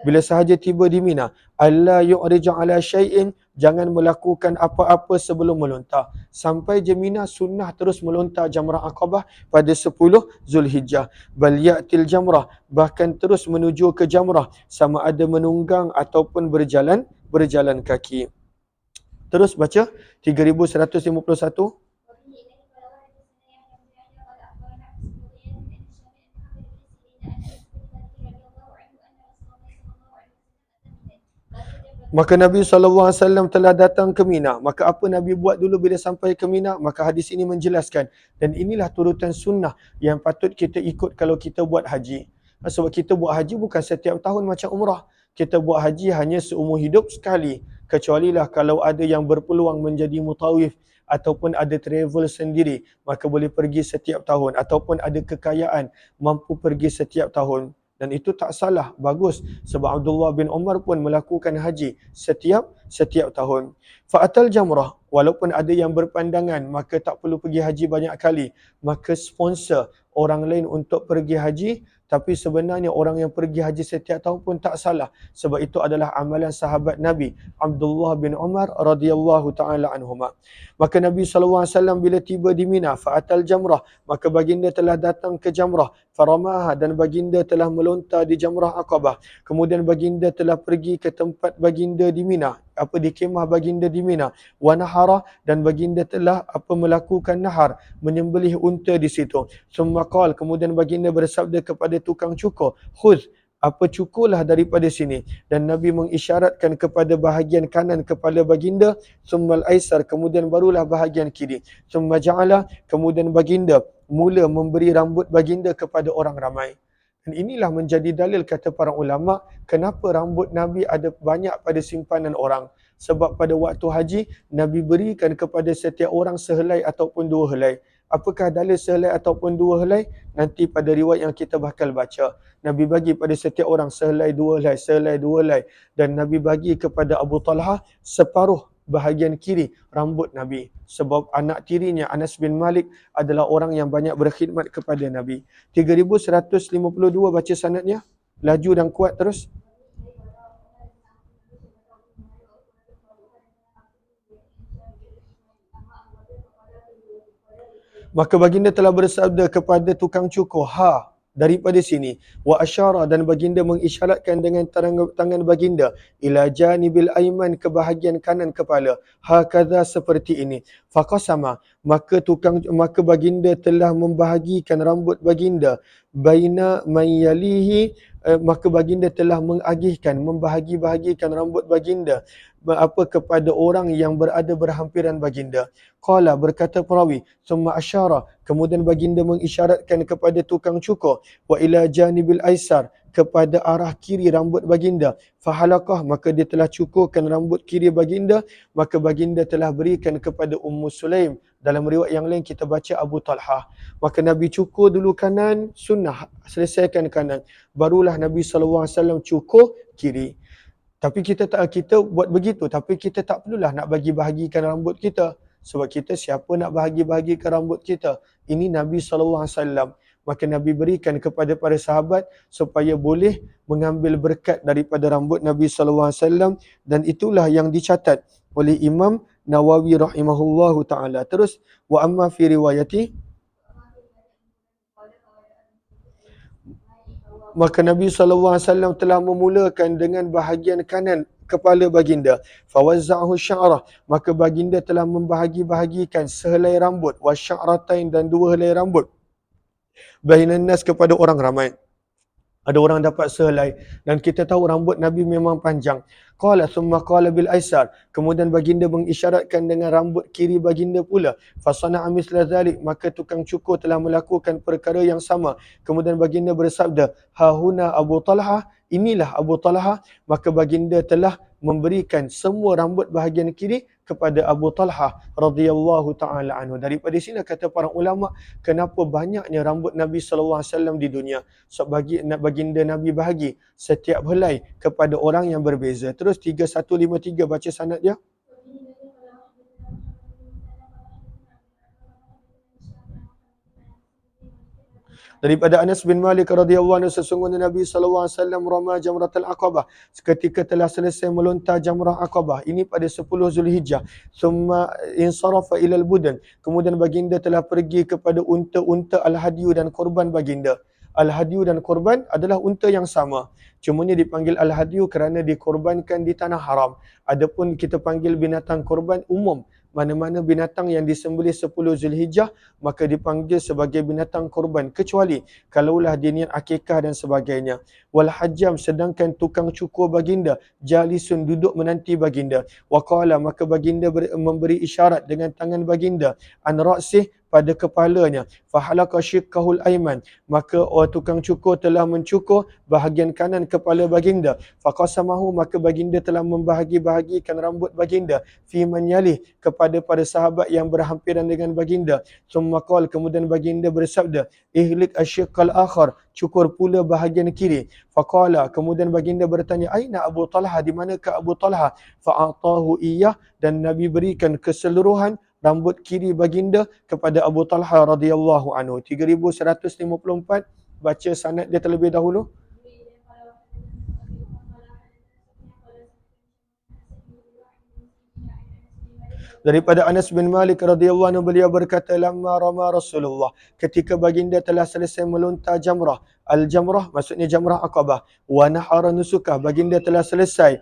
S1: Bila sahaja tiba di Mina, alla yu'rija ala syai'in, jangan melakukan apa-apa sebelum melontar. Sampai je Mina, sunnah terus melontar jamrah Aqabah pada 10 Zulhijjah. Bal ya'til jamrah, bahkan terus menuju ke jamrah, sama ada menunggang ataupun berjalan kaki. Terus baca 3151. Maka Nabi SAW telah datang ke Mina. Maka apa Nabi buat dulu bila sampai ke Mina? Maka hadis ini menjelaskan. Dan inilah turutan sunnah yang patut kita ikut kalau kita buat haji. Sebab kita buat haji bukan setiap tahun macam umrah. Kita buat haji hanya seumur hidup sekali. Kecualilah kalau ada yang berpeluang menjadi mutawif ataupun ada travel sendiri, maka boleh pergi setiap tahun, ataupun ada kekayaan mampu pergi setiap tahun. Dan itu tak salah, bagus. Sebab Abdullah bin Umar pun melakukan haji setiap tahun. Fa'atal jamrah, walaupun ada yang berpandangan maka tak perlu pergi haji banyak kali, maka sponsor orang lain untuk pergi haji. Tapi sebenarnya orang yang pergi haji setiap tahun pun tak salah, sebab itu adalah amalan sahabat Nabi Abdullah bin Umar radhiyallahu taala anhuma. Maka Nabi SAW bila tiba di Mina, fa'atal jamrah, maka baginda telah datang ke jamrah, faramaha, dan baginda telah melontar di jamrah Aqabah. Kemudian baginda telah pergi ke tempat baginda di Mina, di kemah baginda di Mina, wa nahara, dan baginda telah melakukan nahar, menyembelih unta di situ. Summa qala, kemudian baginda bersabda kepada tukang cukur, khudh, cukurlah daripada sini. Dan Nabi mengisyaratkan kepada bahagian kanan kepala baginda, summal aisar, kemudian barulah bahagian kiri. Summa ja'ala, kemudian baginda mula memberi rambut baginda kepada orang ramai. Dan inilah menjadi dalil kata para ulama, kenapa rambut Nabi ada banyak pada simpanan orang. Sebab pada waktu haji, Nabi berikan kepada setiap orang sehelai ataupun dua helai. Apakah dalil sehelai ataupun dua helai? Nanti pada riwayat yang kita bakal baca. Nabi bagi pada setiap orang sehelai dua helai, sehelai dua helai. Dan Nabi bagi kepada Abu Talha separuh bahagian kiri rambut Nabi. Sebab anak tirinya Anas bin Malik adalah orang yang banyak berkhidmat kepada Nabi. 3152 baca sanadnya. Laju dan kuat terus. Maka baginda telah bersabda kepada tukang cukur, ha, daripada sini. Wa asyara, dan baginda mengisyaratkan dengan tangan baginda ila janibil aiman, ke bahagian kanan kepala. Hakadha, seperti ini. Faqasama, maka baginda telah membahagikan rambut baginda baina mayalihi, maka baginda telah membahagi-bahagikan rambut baginda kepada orang yang berada berhampiran baginda. Qala, berkata perawi, summa asyara, kemudian baginda mengisyaratkan kepada tukang cukur, wa ila janibil aisar, kepada arah kiri rambut baginda. Fahalaqah, maka dia telah cukurkan rambut kiri baginda, maka baginda telah berikan kepada Ummu Sulaim. Dalam riwayat yang lain kita baca Abu Talha. Maka Nabi cukur dulu kanan, sunnah, selesaikan kanan. Barulah Nabi SAW cukur kiri. Tapi kita buat begitu, tapi kita tak perlulah nak bagi-bahagikan rambut kita. Sebab kita siapa nak bahagi-bahagikan rambut kita? Ini Nabi SAW. Maka Nabi berikan kepada para sahabat supaya boleh mengambil berkat daripada rambut Nabi SAW. Dan itulah yang dicatat oleh Imam Nawawi rahimahullahu ta'ala. Terus, wa amma fi riwayati, maka Nabi SAW telah memulakan dengan bahagian kanan kepala baginda. Fawazza'ahu sya'rah, maka baginda telah membahagi-bahagikan sehelai rambut, wa sya'ratain, dan dua helai rambut, bainan nas, kepada orang ramai. Ada orang dapat sehelai, dan kita tahu rambut Nabi memang panjang. Qala thumma qala bil aisar, kemudian baginda mengisyaratkan dengan rambut kiri baginda pula. Fasana'a misla dzalik, maka tukang cukur telah melakukan perkara yang sama. Kemudian baginda bersabda, hahuna Abu Talha, inilah Abu Talha. Maka baginda telah memberikan semua rambut bahagian kiri kepada Abu Talha radhiyallahu taala anhu. Daripada sini kata para ulama, kenapa banyaknya rambut Nabi SAW di dunia. Sebab baginda Nabi bahagi setiap helai kepada orang yang berbeza. Terus 3153 baca sanad dia. Daripada Anas bin Malik radhiyallahu anhu, sesungguhnya Nabi SAW ramah jamratul Aqabah, ketika telah selesai melontar jamrah Aqabah, ini pada 10 Zulhijjah. Summa insarafa ilal budan, kemudian baginda telah pergi kepada unta-unta al-hadiyu dan korban baginda. Al-hadiyu dan korban adalah unta yang sama. Cumanya dipanggil al-hadiyu kerana dikorbankan di tanah haram. Adapun kita panggil binatang korban umum, mana-mana binatang yang disembelih 10 Zulhijjah maka dipanggil sebagai binatang korban, kecuali kalaulah dia niat akikah dan sebagainya. Wal hajjam, sedangkan tukang cukur baginda jalisun, duduk menanti baginda. Wa qala, maka baginda memberi isyarat dengan tangan baginda, an ra'sih, pada kepalanya. Fahalaka syiqqahul aiman, maka tukang cukur telah mencukur bahagian kanan kepala baginda. Faqasamahu, maka baginda telah membahagi-bahagikan rambut baginda fi man yalih, kepada para sahabat yang berhampiran dengan baginda. Summa qala, kemudian baginda bersabda, ihlik asyiqqal akhar, cukur pula bahagian kiri. Faqala, kemudian baginda bertanya, aina Abu Talha, di manakah Abu Talha? Fa'atahu iyah, dan Nabi berikan keseluruhan rambut kiri baginda kepada Abu Talha radhiyallahu anhu. 3154, baca sanad dia terlebih dahulu. Daripada Anas bin Malik radhiyallahu anhu, beliau berkata, lamma rama Rasulullah, ketika baginda telah selesai melontar jamrah, al-jamrah maksudnya jamrah Aqabah, wa nahara nusukah, baginda telah selesai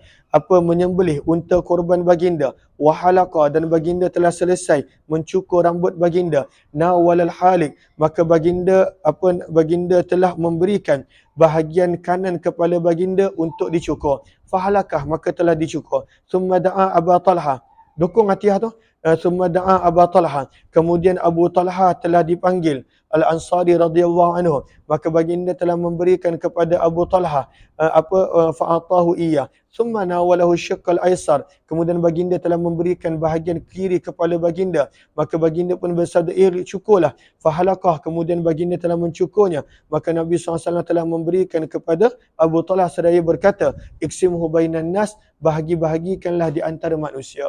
S1: menyembelih unta korban baginda, wa halaqa, dan baginda telah selesai mencukur rambut baginda, nawalal halik, maka baginda telah memberikan bahagian kanan kepala baginda untuk dicukur. Fahalakah, maka telah dicukur. Summa da'a Aba Talha, dukung Atiyah tu. Summa da'a Aba Talha, kemudian Abu Talha telah dipanggil, Al-Ansari radhiyallahu anhu, maka baginda telah memberikan kepada Abu Talha fa'atahu iya. Summa nawalahu syiqqal aisar, kemudian baginda telah memberikan bahagian kiri kepala baginda, maka baginda pun bersabda, cukurlah. Fahalakah, kemudian baginda telah mencukurnya, maka Nabi SAW telah memberikan kepada Abu Talha seraya berkata, iksimhu bainan nas, bahagi-bahagikanlah di antara manusia.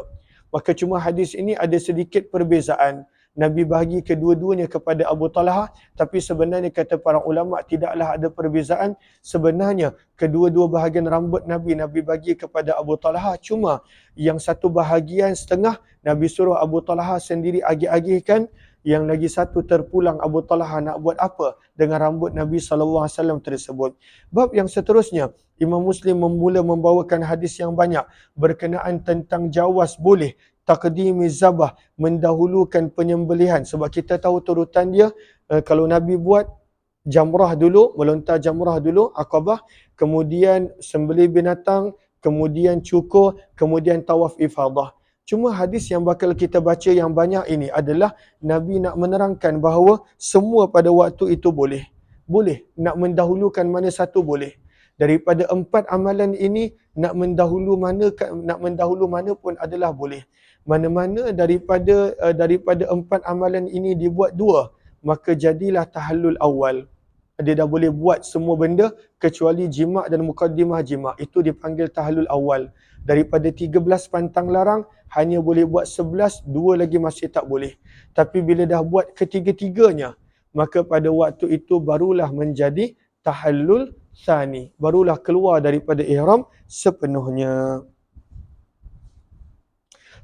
S1: Maka cuma hadis ini ada sedikit perbezaan. Nabi bahagi kedua-duanya kepada Abu Talha, tapi sebenarnya kata para ulama tidaklah ada perbezaan. Sebenarnya kedua-dua bahagian rambut Nabi bagi kepada Abu Talha, cuma yang satu bahagian setengah Nabi suruh Abu Talha sendiri agih-agihkan, yang lagi satu terpulang Abu Talha nak buat apa dengan rambut Nabi SAW tersebut. Bab yang seterusnya, Imam Muslim mula membawakan hadis yang banyak berkenaan tentang jawaz boleh taqdimi zabah, mendahulukan penyembelihan. Sebab kita tahu turutan dia, kalau Nabi buat jamrah dulu, melontar jamrah dulu, Aqabah, kemudian sembelih binatang, kemudian cukur, kemudian tawaf ifadah. Cuma hadis yang bakal kita baca yang banyak ini adalah Nabi nak menerangkan bahawa semua pada waktu itu boleh. Boleh. Nak mendahulukan mana satu boleh. Daripada 4 amalan ini, nak mendahulu mana pun adalah boleh. Mana-mana daripada 4 amalan ini dibuat 2, maka jadilah tahallul awal. Dia dah boleh buat semua benda kecuali jima' dan muqaddimah jima'. Itu dipanggil tahallul awal. Daripada 13 pantang larang, hanya boleh buat 11, 2 lagi masih tak boleh. Tapi bila dah buat ketiga-tiganya, maka pada waktu itu barulah menjadi tahallul tsani. Barulah keluar daripada ihram sepenuhnya.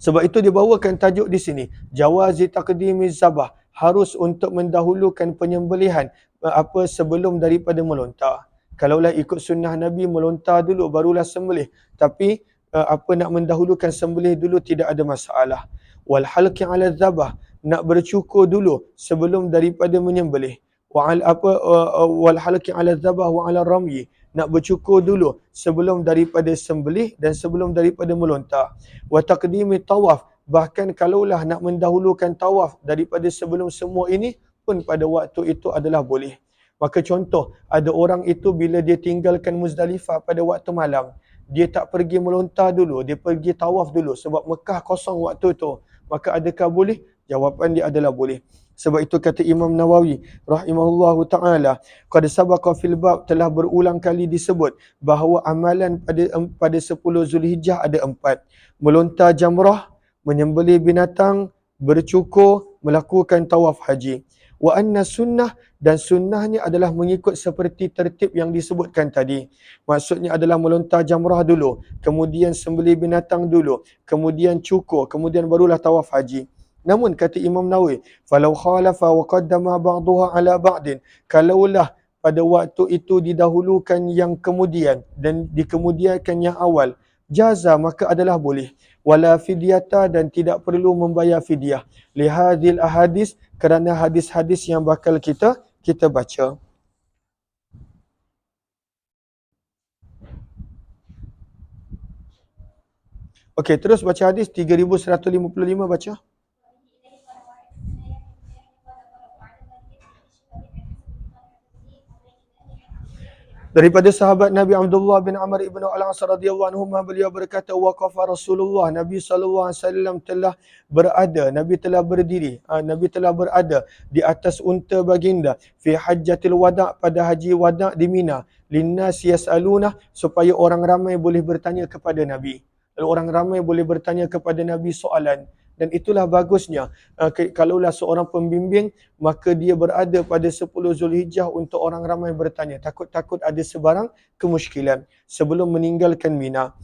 S1: Sebab itu dibawakan tajuk di sini, jawazi taqdimi zabah, harus untuk mendahulukan penyembelihan sebelum daripada melontar. Kalaulah ikut sunnah Nabi, melontar dulu barulah sembelih. Tapi nak mendahulukan sembelih dulu tidak ada masalah. Wal halqi ala zabah, nak bercukur dulu sebelum daripada menyembelih. Wal halqi ala zabah wa ala ramyi, nak bercukur dulu sebelum daripada sembelih dan sebelum daripada melontar. Wa taqdimi tawaf, bahkan kalaulah nak mendahulukan tawaf daripada sebelum semua ini pun pada waktu itu adalah boleh. Maka contoh, ada orang itu bila dia tinggalkan Muzdalifah pada waktu malam, dia tak pergi melontar dulu, dia pergi tawaf dulu sebab Mekah kosong waktu itu. Maka adakah boleh? Jawapan dia adalah boleh. Sebab itu kata Imam Nawawi rahimahullahu ta'ala, qad sabaqa fil bab, telah berulang kali disebut bahawa amalan pada 10 Zulhijjah ada 4. Melontar jamrah, menyembelih binatang, bercukur, melakukan tawaf haji. Wa anna sunnah, dan sunnahnya adalah mengikut seperti tertib yang disebutkan tadi. Maksudnya adalah melontar jamrah dulu, kemudian sembelih binatang dulu, kemudian cukur, kemudian barulah tawaf haji. Namun kata Imam Nawawi, falau khalafa wa qaddama ba'daha ala ba'din, kalaulah pada waktu itu didahulukan yang kemudian dan dikemudiankan yang awal, jaza, maka adalah boleh. Wala fidyata, dan tidak perlu membayar fidyah. Lihadil ahadis, kerana hadis-hadis yang bakal kita baca. Okey, terus baca hadis 3155, baca. Daripada sahabat Nabi Abdullah bin Amr ibn Al-As radhiyallahu anhu, beliau berkata, waqafa Rasulullah, Nabi sallallahu alaihi wasallam telah berada, Nabi telah berdiri, Nabi telah berada di atas unta baginda fi hajjatil wada', pada haji wada' di Mina, linnas yas'aluna, supaya orang ramai boleh bertanya kepada Nabi. Lalu orang ramai boleh bertanya kepada Nabi soalan. Dan itulah bagusnya, kalaulah seorang pembimbing, maka dia berada pada 10 Zulhijjah untuk orang ramai bertanya. Takut-takut ada sebarang kemusykilan sebelum meninggalkan Mina.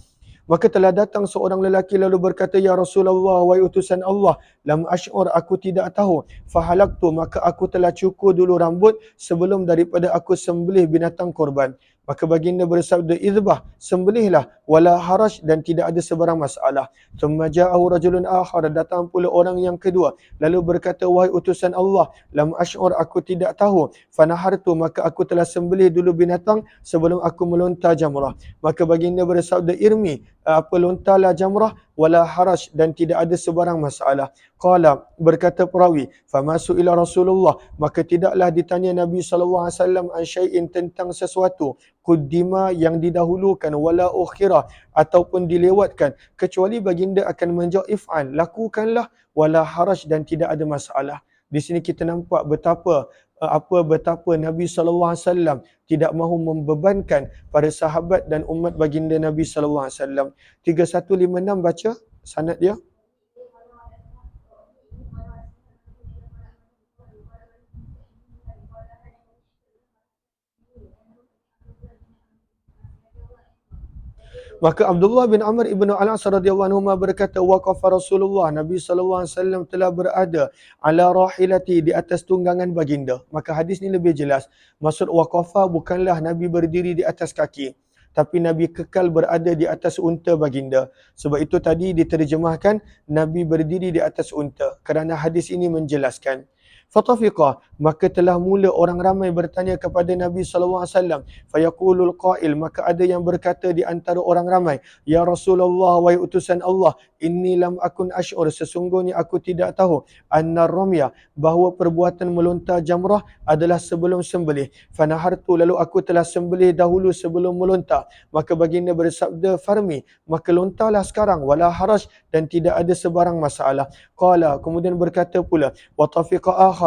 S1: Maka telah datang seorang lelaki lalu berkata, ya Rasulullah, wahai utusan Allah, lam ash'ur, aku tidak tahu, fahalaktu, maka aku telah cukur dulu rambut sebelum daripada aku sembelih binatang korban. Maka baginda bersabda, idbah, sembelihlah, wala haraj, dan tidak ada sebarang masalah. Thumma ja'ahu rajulun akhar, datang pula orang yang kedua lalu berkata, wahai utusan Allah, lam ash'ur, aku tidak tahu, fanahartu, maka aku telah sembelih dulu binatang sebelum aku melontar jamrah. Maka baginda bersabda, irmi, lontarlah jamrah, wala haraj, dan tidak ada sebarang masalah. Qala, berkata perawi, famasu ila Rasulullah, maka tidaklah ditanya Nabi SAW an syai'in, tentang sesuatu, quddima, yang didahulukan, wala ukhira, ataupun dilewatkan, kecuali baginda akan menjawab, if'al, lakukanlah, wala haraj, dan tidak ada masalah. Di sini kita nampak betapa Nabi SAW tidak mahu membebankan para sahabat dan umat baginda Nabi SAW. 3156 baca sanad dia. Maka Abdullah bin Amr ibn Al-As radhiyallahu anhu berkata, waqafa Rasulullah, Nabi SAW telah berada ala rahilati, di atas tunggangan baginda. Maka hadis ni lebih jelas. Maksud waqafa bukanlah Nabi berdiri di atas kaki, tapi Nabi kekal berada di atas unta baginda. Sebab itu tadi diterjemahkan Nabi berdiri di atas unta, kerana hadis ini menjelaskan. Fatafiqah, maka telah mula orang ramai bertanya kepada Nabi SAW. Fayaqulul qail, maka ada yang berkata di antara orang ramai, ya Rasulullah, wahai utusan Allah, inni lam akun ash'ur, sesungguhnya aku tidak tahu, anna ramya, bahawa perbuatan melontar jamrah adalah sebelum sembelih. Fanahartu, lalu aku telah sembelih dahulu sebelum melontar. Maka baginda bersabda, farmi, maka lontarlah sekarang, wala haraj, dan tidak ada sebarang masalah. Qala, kemudian berkata pula, wa tafiqa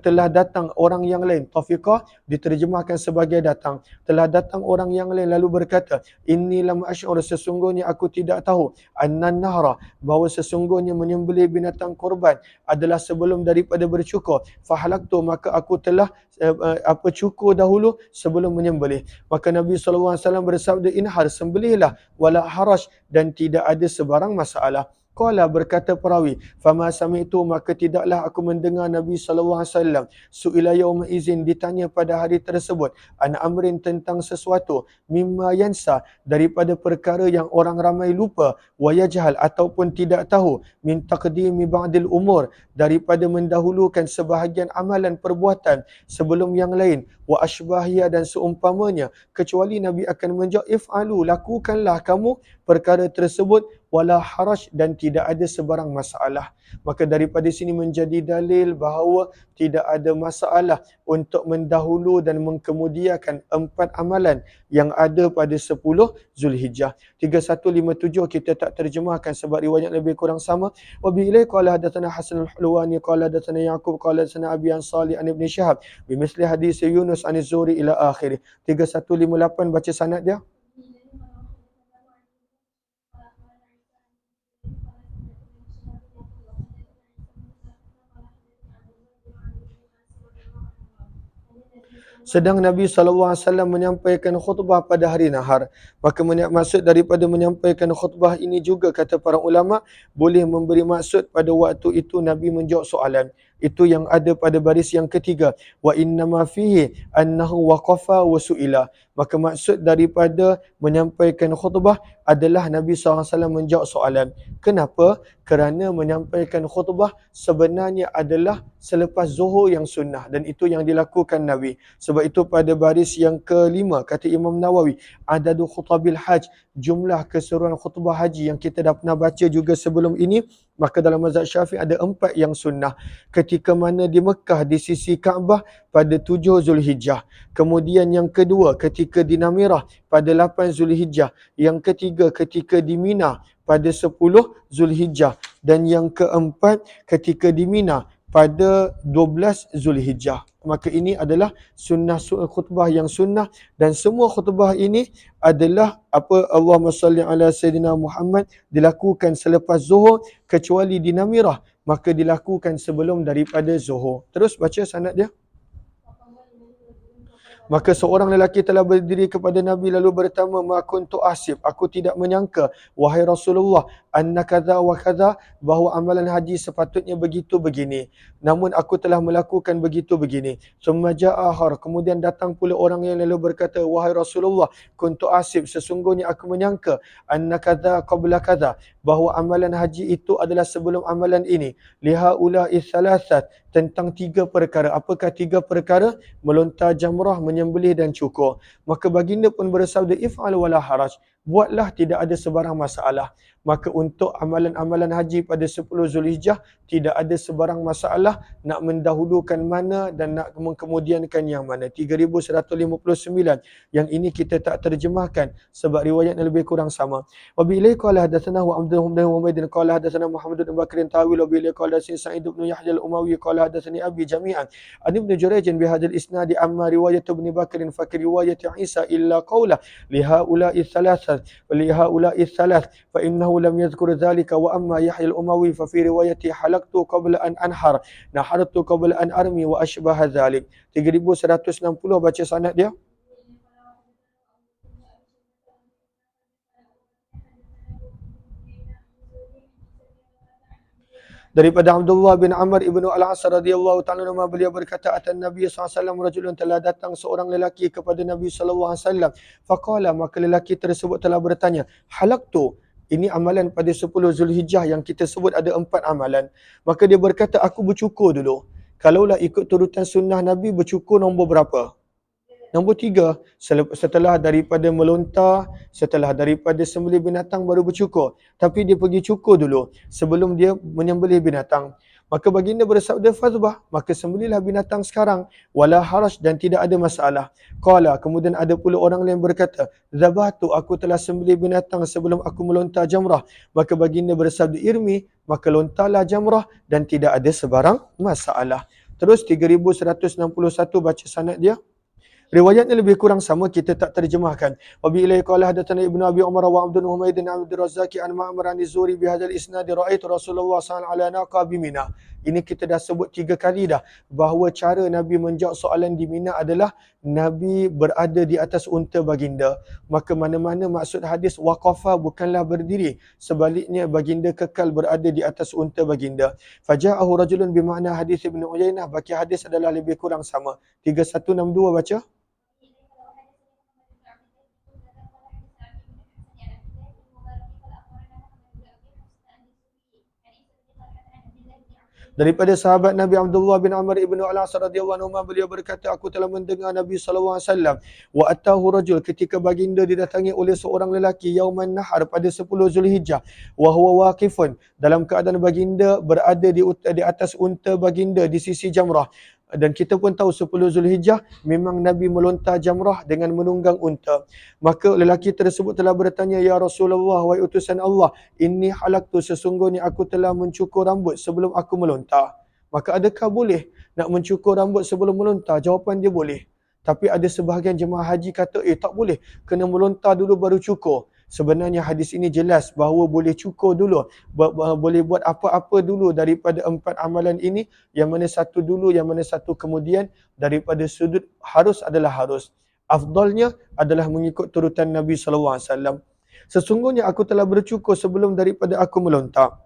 S1: telah datang orang yang lain. Tafiqah diterjemahkan sebagai datang. Telah datang orang yang lain lalu berkata, inni lam ash'ur, sesungguhnya aku tidak tahu, annan nahra, bahawa sesungguhnya menyembelih binatang korban adalah sebelum daripada bercukur. Fahalaktu, maka aku telah cukur dahulu sebelum menyembelih. Maka Nabi SAW bersabda, inhar, sembelihlah, wala haraj, dan tidak ada sebarang masalah. Qala, berkata perawi, fama sami'tu, maka tidaklah aku mendengar Nabi SAW su'ila yauma izin, ditanya pada hari tersebut, an amrin, tentang sesuatu, mimma yansa, daripada perkara yang orang ramai lupa, wa yajhal, ataupun tidak tahu, min taqdimi ba'dil umur, daripada mendahulukan sebahagian amalan perbuatan sebelum yang lain, wa ashbahiyah, dan seumpamanya, kecuali Nabi akan menjawab, if'alu, lakukanlah kamu perkara tersebut, wala haraj, dan tidak ada sebarang masalah. Maka daripada sini menjadi dalil bahawa tidak ada masalah untuk mendahulu dan mengkemudiakan 4 amalan yang ada pada 10 Zulhijjah. 3157 kita tak terjemahkan sebab riwayat lebih kurang sama. Wa bi ilai qala hadatsana Hasan al-Hulwani qala hadatsana Yaqub qala hadatsana Abi Ansali an Ibn Shihab bimithli hadis Yunus an Az-Zuhri ila akhir. 3158 baca sanad dia. Sedang Nabi SAW menyampaikan khutbah pada hari nahar. Maka maksud daripada menyampaikan khutbah ini juga, kata para ulama, boleh memberi maksud pada waktu itu Nabi menjawab soalan. Itu yang ada pada baris yang ketiga. Wa innama fihi annahu waqafa wa su'ila. Maka maksud daripada menyampaikan khutbah adalah Nabi SAW menjawab soalan. Kenapa? Kerana menyampaikan khutbah sebenarnya adalah selepas zuhur yang sunnah, dan itu yang dilakukan Nabi. Sebab itu pada baris yang kelima, kata Imam Nawawi, adadu khutabil haj, jumlah keseluruhan khutbah haji yang kita dah pernah baca juga sebelum ini, Maka dalam mazhab Syafi'i ada 4 yang sunnah. Ketika mana di Mekah di sisi Kaabah pada 7 Zulhijjah. Kemudian yang kedua ketika di Namirah pada 8 Zulhijjah. Yang ketiga ketika di Mina pada 10 Zulhijjah. Dan yang keempat ketika di Mina pada 12 Zulhijjah. Maka ini adalah sunnah khutbah yang sunnah, dan semua khutbah ini adalah Allahumma salli ala Sayyidina Muhammad dilakukan selepas Zuhur kecuali di Namirah, maka dilakukan sebelum daripada Zuhur. Terus baca sanad dia. Maka seorang lelaki telah berdiri kepada Nabi lalu bertanya, ma kuntu ahsib, aku tidak menyangka wahai Rasulullah anna kadza wa kadza, bahawa amalan haji sepatutnya begitu begini, namun aku telah melakukan begitu begini. Summa jaa akhar, kemudian datang pula orang yang lalu berkata, wahai Rasulullah kuntu ahsib, sesungguhnya aku menyangka anna kadza qabla kadza, bahawa amalan haji itu adalah sebelum amalan ini. Lihaula'i thalathat, tentang 3 perkara. Apakah 3 perkara? Melontar jamrah, menyembelih dan cukur. Maka baginda pun bersabda, if'al wala haraj, buatlah, tidak ada sebarang masalah. Maka untuk amalan-amalan haji pada 10 Zulhijjah tidak ada sebarang masalah nak mendahulukan mana dan nak mengemudiankan yang mana. 3159 yang ini kita tak terjemahkan sebab riwayatnya lebih kurang sama. Wa bi ilai qala hadatsana wa Abdullah bin Humaid qala hadatsana Muhammad bin Bakr tawil wa bi ilai qala Sa'id bin Yahya al-Umawi qala hadatsani abi jami'an an Ibn Jurayj bi hadzal isnad amma riwayat Ibn Bakr fa riwayat Isa illa qawla li haula'i thalathah wa li haula'i thalath fa innahu lam yadhkur dhalika wa amma Yahya al-Umawi fa fi riwayati halaqtu qabla an anhar nahartu qabla an armi wa ashbaha dhalik. 3160 baca sanad dia. Daripada Abdullah bin Amr ibnu Al-As radhiyallahu ta'ala anhu, beliau berkata, atan Nabi SAW rajulun, telah datang seorang lelaki kepada Nabi SAW. Faqala, maka lelaki tersebut telah bertanya, halaktu, ini amalan pada 10 Zulhijjah yang kita sebut ada 4 amalan. Maka dia berkata, aku bercukur dulu. Kalaulah ikut turutan sunnah Nabi, bercukur nombor berapa? Nombor 3, setelah daripada melontar, setelah daripada sembelih binatang baru bercukur. Tapi dia pergi cukur dulu sebelum dia menyembelih binatang. Maka baginda bersabda, fazbah, maka sembelihlah binatang sekarang, wala haraj, dan tidak ada masalah. Qala, kemudian ada pula orang lain berkata, zabahtu, aku telah sembelih binatang sebelum aku melontar jamrah. Maka baginda bersabda, irmi, maka lontarlah jamrah dan tidak ada sebarang masalah. Terus 3161 baca sanad dia. Riwayatnya lebih kurang sama, kita tak terjemahkan. Wa bi ilai qala hadatsana Ibnu Abi Umar wa Abdul Humaid bin Abdul Razzaq an Ma'mar an Zuri bi hadzal isnad ra'aitu Rasulullah sallallahu alaihi wasallam ala naqa bi Mina. Ini kita dah sebut 3 kali dah bahawa cara Nabi menjawab soalan di Mina adalah Nabi berada di atas unta baginda. Maka mana-mana maksud hadis waqafa bukanlah berdiri, sebaliknya baginda kekal berada di atas unta baginda. Faja'ahu rajulun bi makna hadis Ibnu Uyainah, baki hadis adalah lebih kurang sama. 3162 baca. Daripada sahabat Nabi Abdullah bin Amr ibnu Al-As radhiyallahu anhu, beliau berkata, aku telah mendengar Nabi sallallahu alaihi wasallam, wa atahu rajul, ketika baginda didatangi oleh seorang lelaki yauman nahar pada 10 Zulhijjah, wa huwa waqifun, dalam keadaan baginda berada di atas unta baginda di sisi jamrah. Dan kita pun tahu 10 Zulhijjah memang Nabi melontar jamrah dengan menunggang unta. Maka lelaki tersebut telah bertanya, ya Rasulullah, wahai utusan Allah, inni halaktu, sesungguhnya aku telah mencukur rambut sebelum aku melontar. Maka adakah boleh nak mencukur rambut sebelum melontar? Jawapan dia boleh. Tapi ada sebahagian jemaah haji kata, tak boleh, kena melontar dulu baru cukur. Sebenarnya hadis ini jelas bahawa boleh cukur dulu, boleh buat apa-apa dulu daripada 4 amalan ini, yang mana satu dulu, yang mana satu kemudian. Daripada sudut harus adalah harus, afdalnya adalah mengikut turutan Nabi SAW. Sesungguhnya aku telah bercukur sebelum daripada aku melontar.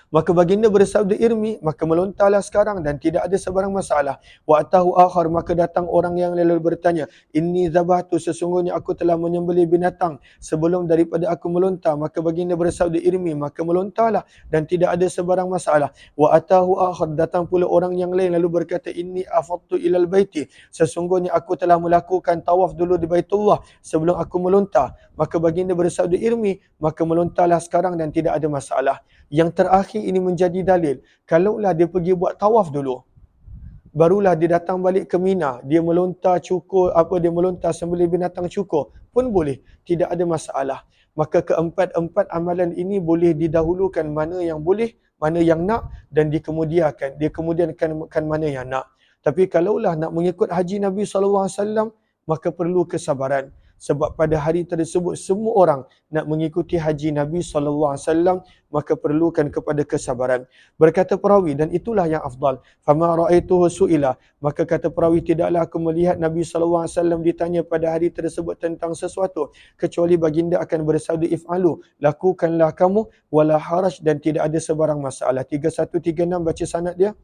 S1: Maka baginda bersabda, irmi, maka melontarlah sekarang dan tidak ada sebarang masalah. Wa atahu akhar, maka datang orang yang lalu bertanya, inni zabahtu, sesungguhnya aku telah menyembelih binatang sebelum daripada aku melontar. Maka baginda bersabda, irmi, maka melontarlah dan tidak ada sebarang masalah. Wa atahu akhar, datang pula orang yang lain lalu berkata, inni afadtu ilal baiti, sesungguhnya aku telah melakukan tawaf dulu di Baitullah sebelum aku melontar. Maka baginda bersabda, irmi, maka melontarlah sekarang dan tidak ada masalah. Yang terakhir ini menjadi dalil. Kalaulah dia pergi buat tawaf dulu, barulah dia datang balik ke Mina, dia melontar cukur, dia melontar sembelih binatang cukur, pun boleh. Tidak ada masalah. Maka keempat-empat amalan ini boleh didahulukan mana yang boleh, mana yang nak, dan dikemudiankan. Dia kemudiankan mana yang nak. Tapi kalaulah nak mengikut haji Nabi SAW, maka perlu kesabaran. Sebab pada hari tersebut semua orang nak mengikuti haji Nabi SAW, maka perlukan kepada kesabaran. Berkata perawi, dan itulah yang afdal. Fama ra'aituhu su'ila, maka kata perawi, tidaklah aku melihat Nabi SAW ditanya pada hari tersebut tentang sesuatu, kecuali baginda akan bersabda, if'alu, lakukanlah kamu, wala haraj, dan tidak ada sebarang masalah. 3136 baca sanad dia.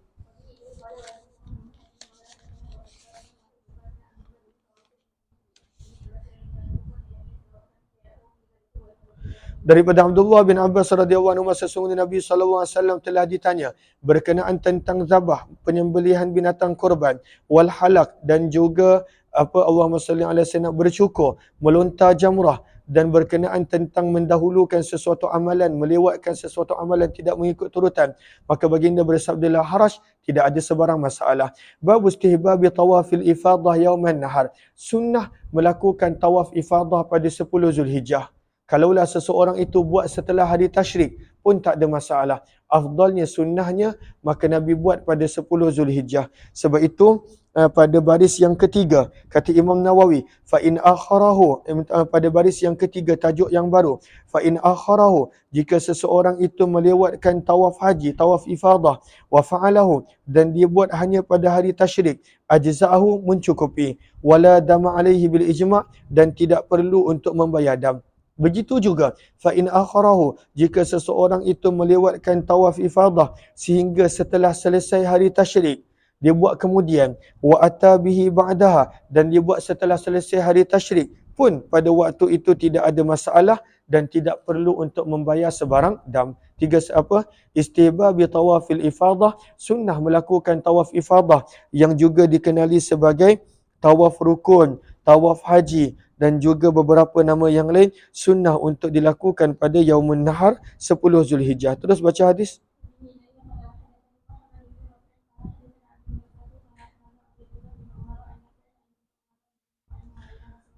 S1: Daripada Abdullah bin Abbas radhiyallahu anhu, sesungguhnya Nabi SAW telah ditanya berkenaan tentang zabah, penyembelihan binatang korban, wal halak, dan juga Allahumma salli ala sayyidina, bercukur, melontar jamrah, dan berkenaan tentang mendahulukan sesuatu amalan, melewatkan sesuatu amalan, tidak mengikut turutan. Maka baginda bersabda, la haraj, tidak ada sebarang masalah. Bab istihbabi tawafil ifadah yauman nahar. Sunnah melakukan tawaf ifadah pada 10 Zulhijjah. Kalaulah seseorang itu buat setelah hari tasyrik pun tak ada masalah. Afdalnya, sunnahnya, maka Nabi buat pada 10 Zulhijjah. Sebab itu pada baris yang ketiga, kata Imam Nawawi, fa in akharahu, pada baris yang ketiga, tajuk yang baru, fa in akharahu, jika seseorang itu melewatkan tawaf haji, tawaf ifadah, wa fa'alahu, dan dia buat hanya pada hari tasyrik, ajza'ahu, mencukupi, wala dama alaihi bil ijma', dan tidak perlu untuk membayar dam. Begitu juga, fa in akharahu, jika seseorang itu melewatkan tawaf ifadah sehingga setelah selesai hari tasyrik, dia buat kemudian, wa atabihi ba'daha, dan dia buat setelah selesai hari tasyrik, pun pada waktu itu tidak ada masalah dan tidak perlu untuk membayar sebarang dam. Istihbab tawafil ifadah, sunnah melakukan tawaf ifadah yang juga dikenali sebagai tawaf rukun, tawaf haji, dan juga beberapa nama yang lain, sunnah untuk dilakukan pada Yaumun Nahar 10 Zulhijjah. Terus baca hadis.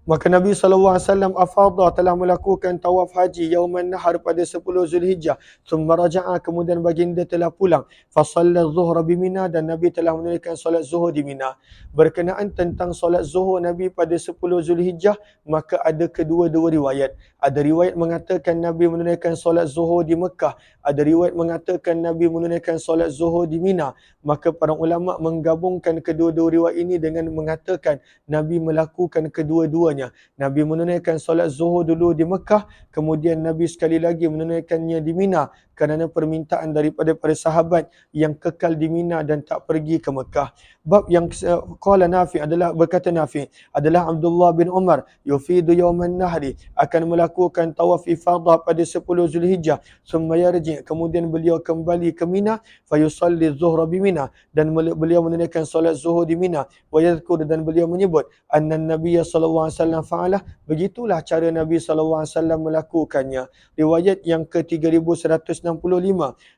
S1: Maka Nabi SAW afadha, telah melakukan tawaf haji Yauman Nahar pada 10 Zulhijjah. Thumma raja'a, kemudian baginda telah pulang. Fasalla zuhra bimina, dan Nabi telah menunaikan solat zuhur di Mina. Berkenaan tentang solat zuhur Nabi pada 10 Zulhijjah, maka ada kedua-dua riwayat. Ada riwayat mengatakan Nabi menunaikan solat zuhur di Mekah. Ada riwayat mengatakan Nabi menunaikan solat zuhur di Mina. Maka para ulama menggabungkan kedua-dua riwayat ini dengan mengatakan Nabi melakukan kedua-duanya. Nabi menunaikan solat zuhur dulu di Mekah, kemudian Nabi sekali lagi menunaikannya di Mina kerana permintaan daripada para sahabat yang kekal di Mina dan tak pergi ke Mekah. Bab yang qala Nafi, adalah berkata Nafi, adalah Abdullah bin Umar, yufidu yauman nahri, akan melakukan tawaf ifadah pada 10 Zulhijjah, summa yarji, kemudian beliau kembali ke Mina, fayusalli zuhra bi Mina, dan beliau menunaikan solat zuhur di Mina, wa yadhkur, dan beliau menyebut anna Nabiya sallallahu alaihi wasallam fa'alah, begitulah cara Nabi sallallahu alaihi wasallam melakukannya. Riwayat yang ke-3165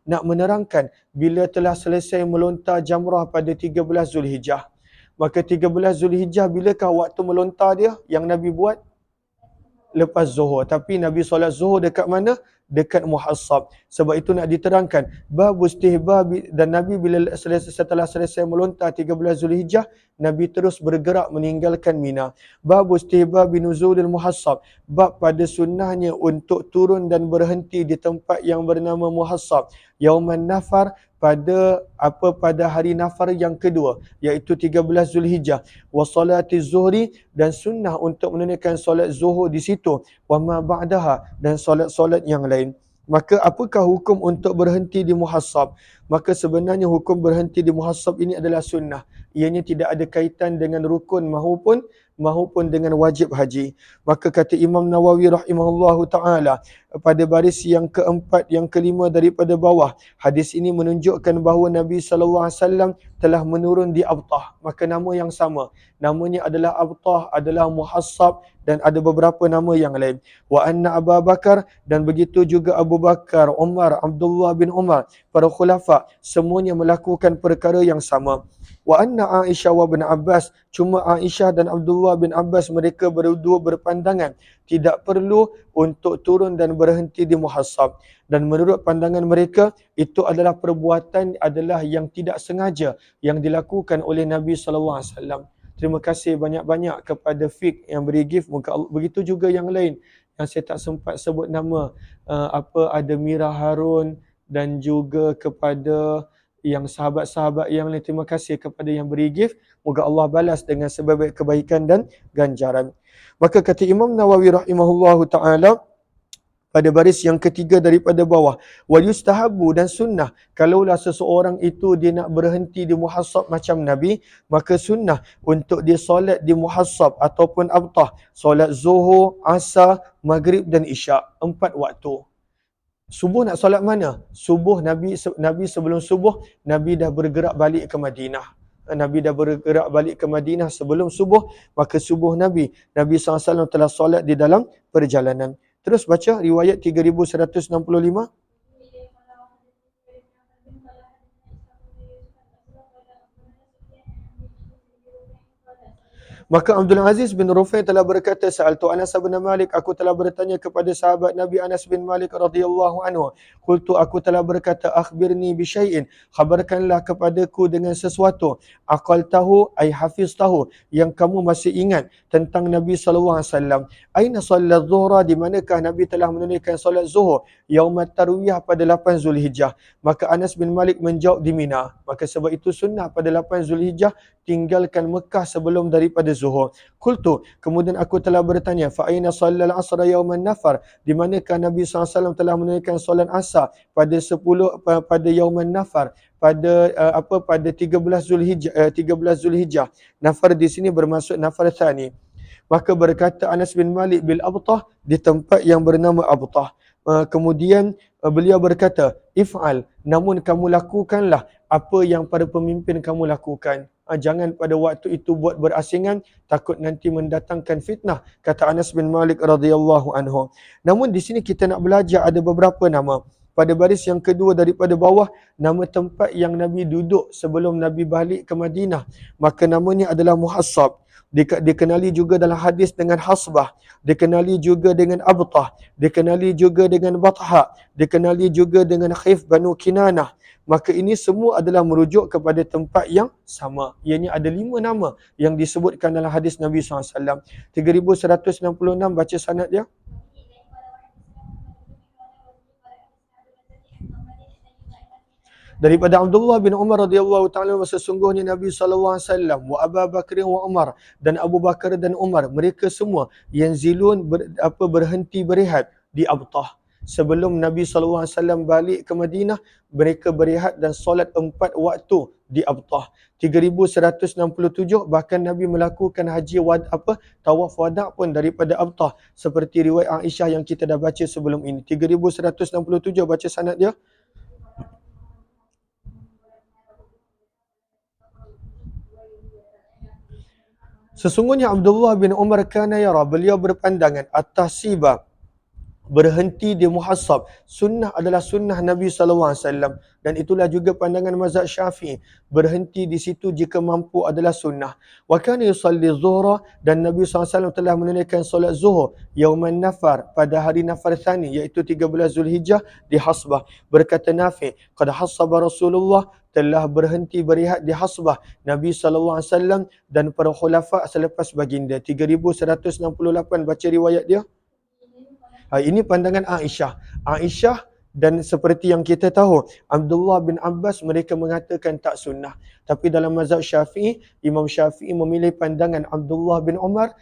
S1: nak menerangkan bila telah selesai melontar jamrah pada 13 Zulhijjah. Maka 13 Zulhijjah, bilakah waktu melontar dia yang Nabi buat? Lepas zuhur. Tapi Nabi solat zuhur dekat mana? Dekat Muhassab. Sebab itu nak diterangkan, bab istihbab, dan Nabi setelah selesai melontar 13 Zulhijjah, Nabi terus bergerak meninggalkan Mina. Bab istihbab nuzulil Muhassab, bab pada sunnahnya untuk turun dan berhenti di tempat yang bernama Muhassab Yauman Nafar, pada hari Nafar yang kedua, iaitu 13 Zulhijjah. Wa salatiz zuhri, dan sunnah untuk menunaikan solat zuhur di situ. Wa ma ba'daha, dan solat-solat yang lain. Maka apakah hukum untuk berhenti di muhassab? Maka sebenarnya hukum berhenti di muhassab ini adalah sunnah. Ianya tidak ada kaitan dengan rukun mahupun dengan wajib haji. Maka kata Imam Nawawi rahimahullahu taala pada baris yang keempat, yang kelima daripada bawah, hadis ini menunjukkan bahawa Nabi sallallahu alaihi wasallam telah menurun di Abtah. Maka nama yang sama, namanya adalah Abtah, adalah muhassab, dan ada beberapa nama yang lain. Wa anna Abu Bakar, dan begitu juga Abu Bakar, Umar, Abdullah bin Umar, para khulafa, semuanya melakukan perkara yang sama. Wa anna Aisyah wa bin Abbas, cuma Aisyah dan Abdullah bin Abbas mereka berdua berpandangan tidak perlu untuk turun dan berhenti di muhassab. Dan menurut pandangan mereka, itu adalah perbuatan adalah yang tidak sengaja yang dilakukan oleh Nabi sallallahu alaihi wasallam. Terima kasih banyak-banyak kepada Fik yang beri gift. Begitu juga yang lain yang saya tak sempat sebut nama, ada Mira Harun, dan juga kepada yang sahabat-sahabat yang lain. Terima kasih kepada yang beri gift. Moga Allah balas dengan sebaik kebaikan dan ganjaran. Maka kata Imam Nawawi rahimahullahu taala pada baris yang ketiga daripada bawah, wal yustahabu, dan sunnah, kalaulah seseorang itu dia nak berhenti di muhassab macam Nabi, maka sunnah untuk dia solat di muhassab ataupun abtah, solat zuhur, asar, maghrib dan isyak, 4 waktu. Subuh nak solat mana? Subuh Nabi sebelum subuh Nabi dah bergerak balik ke Madinah. Nabi dah bergerak balik ke Madinah sebelum subuh, maka subuh Nabi SAW telah solat di dalam perjalanan. Terus baca riwayat 3165. Maka Abdul Aziz bin Rufai telah berkata, Sa'altu Anas bin Malik, aku telah bertanya kepada sahabat Nabi Anas bin Malik radhiyallahu anhu. Qultu, aku telah berkata, akhbirni bi syai'in, khabarkanlah kepadaku dengan sesuatu. Aqaltahu ay hafiztahu, yang kamu masih ingat tentang Nabi sallallahu alaihi wasallam. Aina solat zuhra, di manakah Nabi telah menunaikan solat zuhur? Yaumat tarwiyah, pada 8 Zulhijjah. Maka Anas bin Malik menjawab, di Mina. Maka sebab itu sunnah pada 8 Zulhijjah tinggalkan Mekah sebelum daripada zuhur. Qultu, kemudian aku telah bertanya, fa aina shallal asra yauman nafar, di manakah Nabi SAW telah menunaikan solat asar pada 10 pada yauman nafar, pada pada 13 Zulhijjah. Nafar di sini bermaksud nafar tsani. Maka berkata Anas bin Malik, bil Abtah, di tempat yang bernama Abtah. Kemudian beliau berkata, if'al, namun kamu lakukanlah apa yang para pemimpin kamu lakukan. Jangan pada waktu itu buat berasingan, takut nanti mendatangkan fitnah, kata Anas bin Malik radhiyallahu anhu. Namun di sini kita nak belajar ada beberapa nama. Pada baris yang kedua daripada bawah, nama tempat yang Nabi duduk sebelum Nabi balik ke Madinah, maka namanya adalah Muhassab. Dikenali juga dalam hadis dengan Hasbah, dikenali juga dengan Abtah, dikenali juga dengan Batha, dikenali juga dengan Khif Banu Kinanah. Maka ini semua adalah merujuk kepada tempat yang sama. Ianya ada 5 nama yang disebutkan dalam hadis Nabi SAW. 3166 baca sanad dia. Daripada Abdullah bin Umar radhiyallahu taala, sesungguhnya Nabi sallallahu alaihi wasallam wa Abu Bakar wa Umar, dan Abu Bakar dan Umar, mereka semua yang zilun berhenti berehat di Abtah. Sebelum Nabi sallallahu alaihi wasallam balik ke Madinah, mereka berehat dan solat 4 waktu di Abtah. 3167 bahkan Nabi melakukan haji tawaf wada pun daripada Abtah, seperti riwayat Aisyah yang kita dah baca sebelum ini. 3167 baca sanad dia. Sesungguhnya Abdullah bin Umar kana yara, beliau berpandangan, at-tahsiba, berhenti di muhassab, sunnah adalah sunnah Nabi SAW, dan itulah juga pandangan mazhab Syafi'i, berhenti di situ jika mampu adalah sunnah. Wa kana yusalli zuhra, dan Nabi SAW telah menunaikan solat zuhur yauman nafar, pada hari nafar tsani, iaitu 13 Zulhijjah, di Hasbah. Berkata Nafi, qad hassaba Rasulullah, telah berhenti berehat di Hasbah Nabi SAW dan para khulafa selepas baginda. 3168 baca riwayat dia. Ini pandangan Aisyah. Aisyah Dan seperti yang kita tahu, Abdullah bin Abbas mereka mengatakan tak sunnah. Tapi dalam mazhab Syafi'i, Imam Syafi'i memilih pandangan Abdullah bin Umar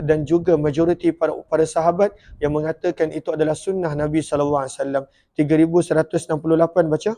S1: dan juga majoriti para sahabat yang mengatakan itu adalah sunnah Nabi SAW. 3168 baca.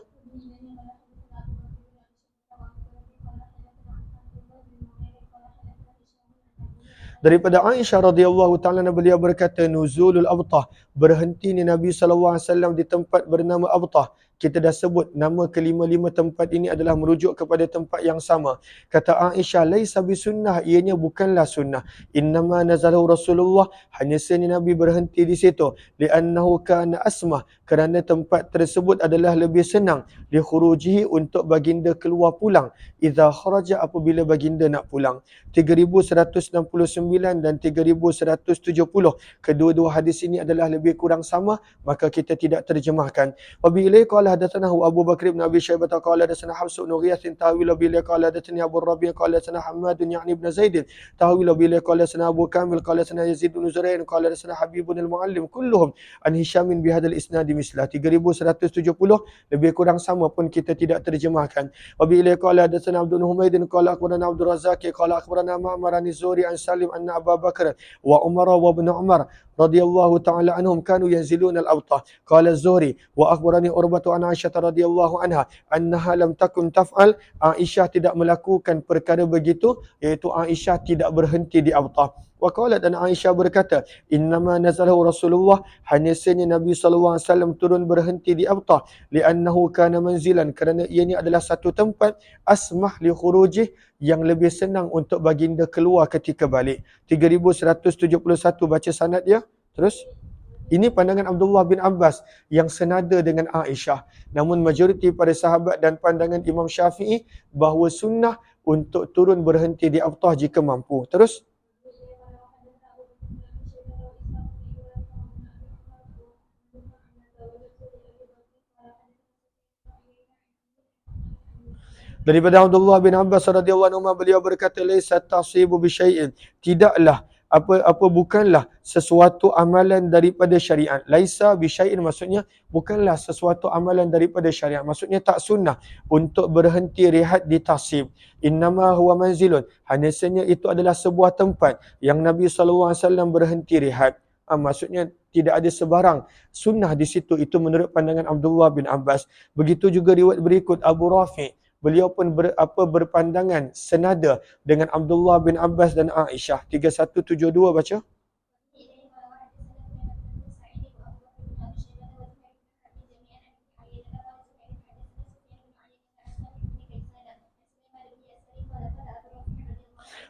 S1: Daripada Aisyah radhiyallahu taala beliau berkata nuzulul abtah, berhenti ni Nabi SAW di tempat bernama Abtah. Kita dah sebut nama kelima-lima tempat ini adalah merujuk kepada tempat yang sama. Kata Aisyah, laisa bisunnah, ianya bukanlah sunnah. Innama nazalahu Rasulullah, hanya sahaja Nabi berhenti di situ. Li'annahu kana asmah, kerana tempat tersebut adalah lebih senang. Li khurujihi, untuk baginda keluar pulang. Idza kharaja, apabila baginda nak pulang. 3169 dan 3170. Kedua-dua hadis ini adalah lebih kurang sama, maka kita tidak terjemahkan. Wa bi ilai qala hadatsanahu Abu Bakr bin Abi Syaibah qala hadatsana Hafs bin Ghiyath tahwil bi ilai qala hadatsani Abu Rabi' qala hadatsana Hammad ya'ni ibn Zaid tahwil bi ilai qala hadatsana Abu Kamil qala hadatsana Yazid bin Zurain qala hadatsana Habib bin al-Muallim kulluhum an Hisham bi hadzal isnad mislah. 3170 lebih kurang sama pun kita tidak terjemahkan. Wa bi ilai qala hadatsana Abdul Humaid qala akhbarana Abdul Razzaq qala akhbarana Ma'mar an Zuri an Salim anna Abu Bakr wa Umar wa ibn Umar radhiyallahu ta'ala anhum kanu yanziluna al-Abtah. Qala Az-Zuhri wa akhbarani Urbatu an Aisyah radhiyallahu anha annaha lam takun taf'al. Aisyah tidak melakukan perkara begitu, iaitu Aisyah tidak berhenti di Abtah. Wa qalat, dan Aisyah berkata, innama nazalahu Rasulullah, hanya sahaja Nabi SAW turun berhenti di Abtah, li'annahu kana manzilan, kerana ianya adalah satu tempat asmah li khurujih, yang lebih senang untuk baginda keluar ketika balik. 3171 baca sanad dia. Terus ini pandangan Abdullah bin Abbas yang senada dengan Aisyah. Namun majoriti para sahabat dan pandangan Imam Syafi'i bahawa sunnah untuk turun berhenti di Abtah jika mampu. Terus daripada Abdullah bin Abbas radhiyallahu anhu beliau berkata, laisa tasibu bi syai'in, tidaklah bukanlah sesuatu amalan daripada syariat. Laisa bi syai'in maksudnya bukanlah sesuatu amalan daripada syariat. Maksudnya tak sunnah untuk berhenti rehat di tasib. Innama huwa manzilun, hanya sahaja itu adalah sebuah tempat yang Nabi SAW berhenti rehat. Maksudnya tidak ada sebarang sunnah di situ. Itu menurut pandangan Abdullah bin Abbas. Begitu juga riwayat berikut Abu Rafi', beliau pun berpandangan senada dengan Abdullah bin Abbas dan Aisyah. 3172 baca.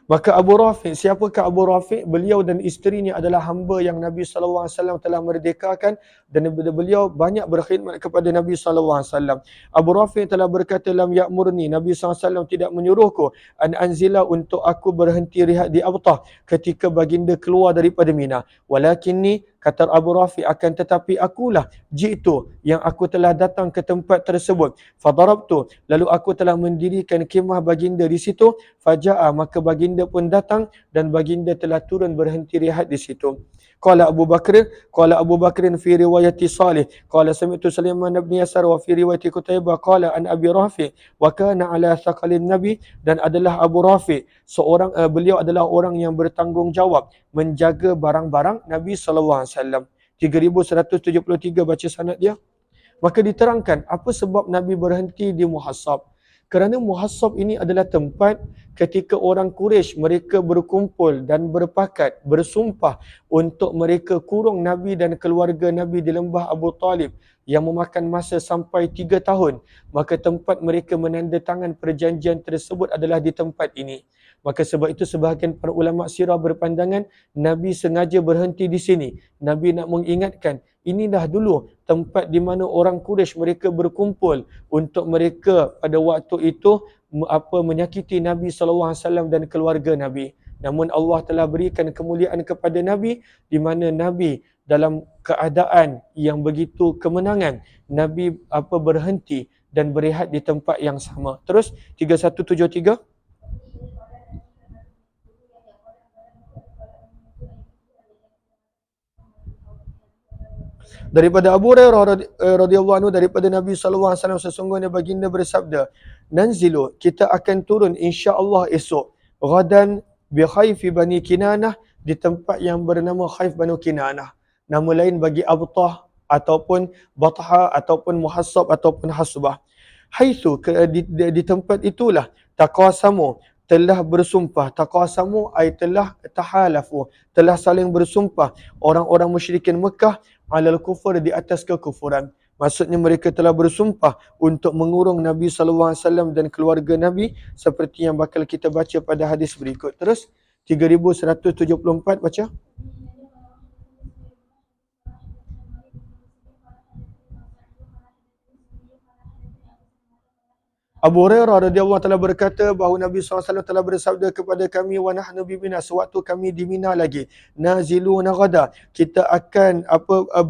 S1: Maka Abu Rafi', siapakah Abu Rafi'? Beliau dan isterinya adalah hamba yang Nabi SAW telah merdekakan, dan beliau banyak berkhidmat kepada Nabi SAW. Abu Rafi' telah berkata, lam ya'murni, Nabi SAW tidak menyuruhku an anzila, untuk aku berhenti rehat di Abtah ketika baginda keluar daripada Mina. Walakinni, kata Abu Rafi', akan tetapi akulah jitu, yang aku telah datang ke tempat tersebut. Fadarabtu, lalu aku telah mendirikan kemah baginda di situ. Faja'a, maka baginda pun datang, dan baginda telah turun berhenti rehat di situ. Qala Abu Bakr fi riwayati Salih qala sami'tu Sulaiman bin Yasar wa fi riwayati Qutaibah qala an Abi Rafi' wa kana ala thaqalin Nabi, dan adalah Abu Rafi' seorang beliau adalah orang yang bertanggungjawab menjaga barang-barang Nabi SAW. 3173 baca sanad dia. Maka diterangkan apa sebab Nabi berhenti di Muhassab. Kerana Muhassab ini adalah tempat ketika orang Quraisy mereka berkumpul dan berpakat, bersumpah untuk mereka kurung Nabi dan keluarga Nabi di lembah Abu Talib yang memakan masa sampai 3 tahun. Maka tempat mereka menandatangan perjanjian tersebut adalah di tempat ini. Maka sebab itu sebahagian para ulama sirah berpandangan Nabi sengaja berhenti di sini. Nabi nak mengingatkan, inilah dulu tempat di mana orang Quraisy mereka berkumpul untuk mereka pada waktu itu menyakiti Nabi SAW dan keluarga Nabi. Namun Allah telah berikan kemuliaan kepada Nabi, di mana Nabi dalam keadaan yang begitu kemenangan, Nabi berhenti dan berehat di tempat yang sama. Terus 3173. Daripada Abu Hurairah radhiyallahu anhu daripada Nabi sallallahu alaihi wasallam sesungguhnya baginda bersabda, "Nanzilu, kita akan turun insya-Allah esok, ghadan bi khayfi Bani Kinanah, di tempat yang bernama Khayf Bani Kinanah. Nama lain bagi Abtah ataupun Batha ataupun Muhassab ataupun Hasbah. Haitsu di tempat itulah taqasamu, telah bersumpah. Taqasamu ay telah tahalafu, telah saling bersumpah orang-orang musyrikin Mekah alal kufur, di atas kekufuran. Maksudnya mereka telah bersumpah untuk mengurung Nabi sallallahu alaihi wasallam dan keluarga Nabi seperti yang bakal kita baca pada hadis berikut. Terus 3174 baca. Abu Hurairah radhiyallahu taala berkata bahawa Nabi SAW telah bersabda kepada kami, wa nahnu bi Mina, sewaktu kami di Mina lagi, naziluna ghada, kita akan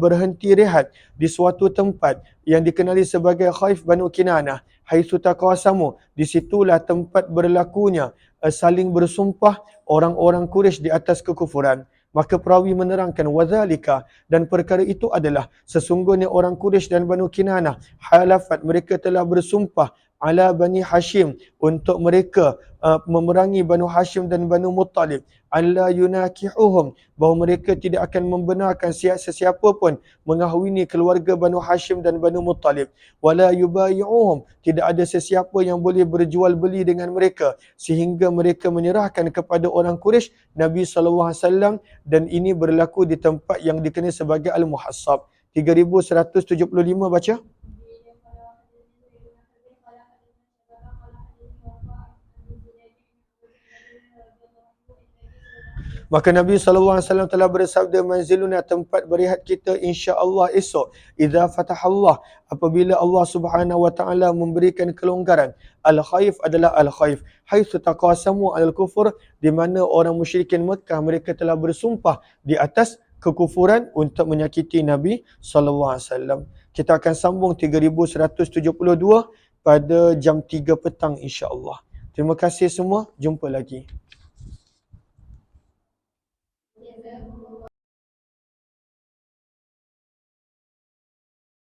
S1: berhenti rehat di suatu tempat yang dikenali sebagai Khayf Banu Kinanah, haitsu taqasamu, di situlah tempat berlakunya saling bersumpah orang-orang Quraisy di atas kekufuran. Maka perawi menerangkan wadzalika, dan perkara itu adalah sesungguhnya orang Quraisy dan Banu Kinanah halafat, mereka telah bersumpah ala Bani Hashim, untuk mereka memerangi Banu Hashim dan Banu Muttalib, alla yunakihuhum, bahawa mereka tidak akan membenarkan sesiapa pun mengahwini keluarga Banu Hashim dan Banu Muttalib, wala yubayi'uhum, tidak ada sesiapa yang boleh berjual beli dengan mereka sehingga mereka menyerahkan kepada orang Quraisy Nabi SAW, dan ini berlaku di tempat yang dikenal sebagai Al-Muhassab. 3175 baca. Maka Nabi SAW telah bersabda, manziluna, tempat berehat kita insya-Allah esok, idza fatahallah, apabila Allah Subhanahu wa taala memberikan kelonggaran. Al-Khayf adalah Al-Khayf, haitsu taqasamu al-kufur, di mana orang musyrikin Mekah mereka telah bersumpah di atas kekufuran untuk menyakiti Nabi SAW. Kita akan sambung 3172 pada jam 3 petang insya-Allah. Terima kasih semua, jumpa lagi.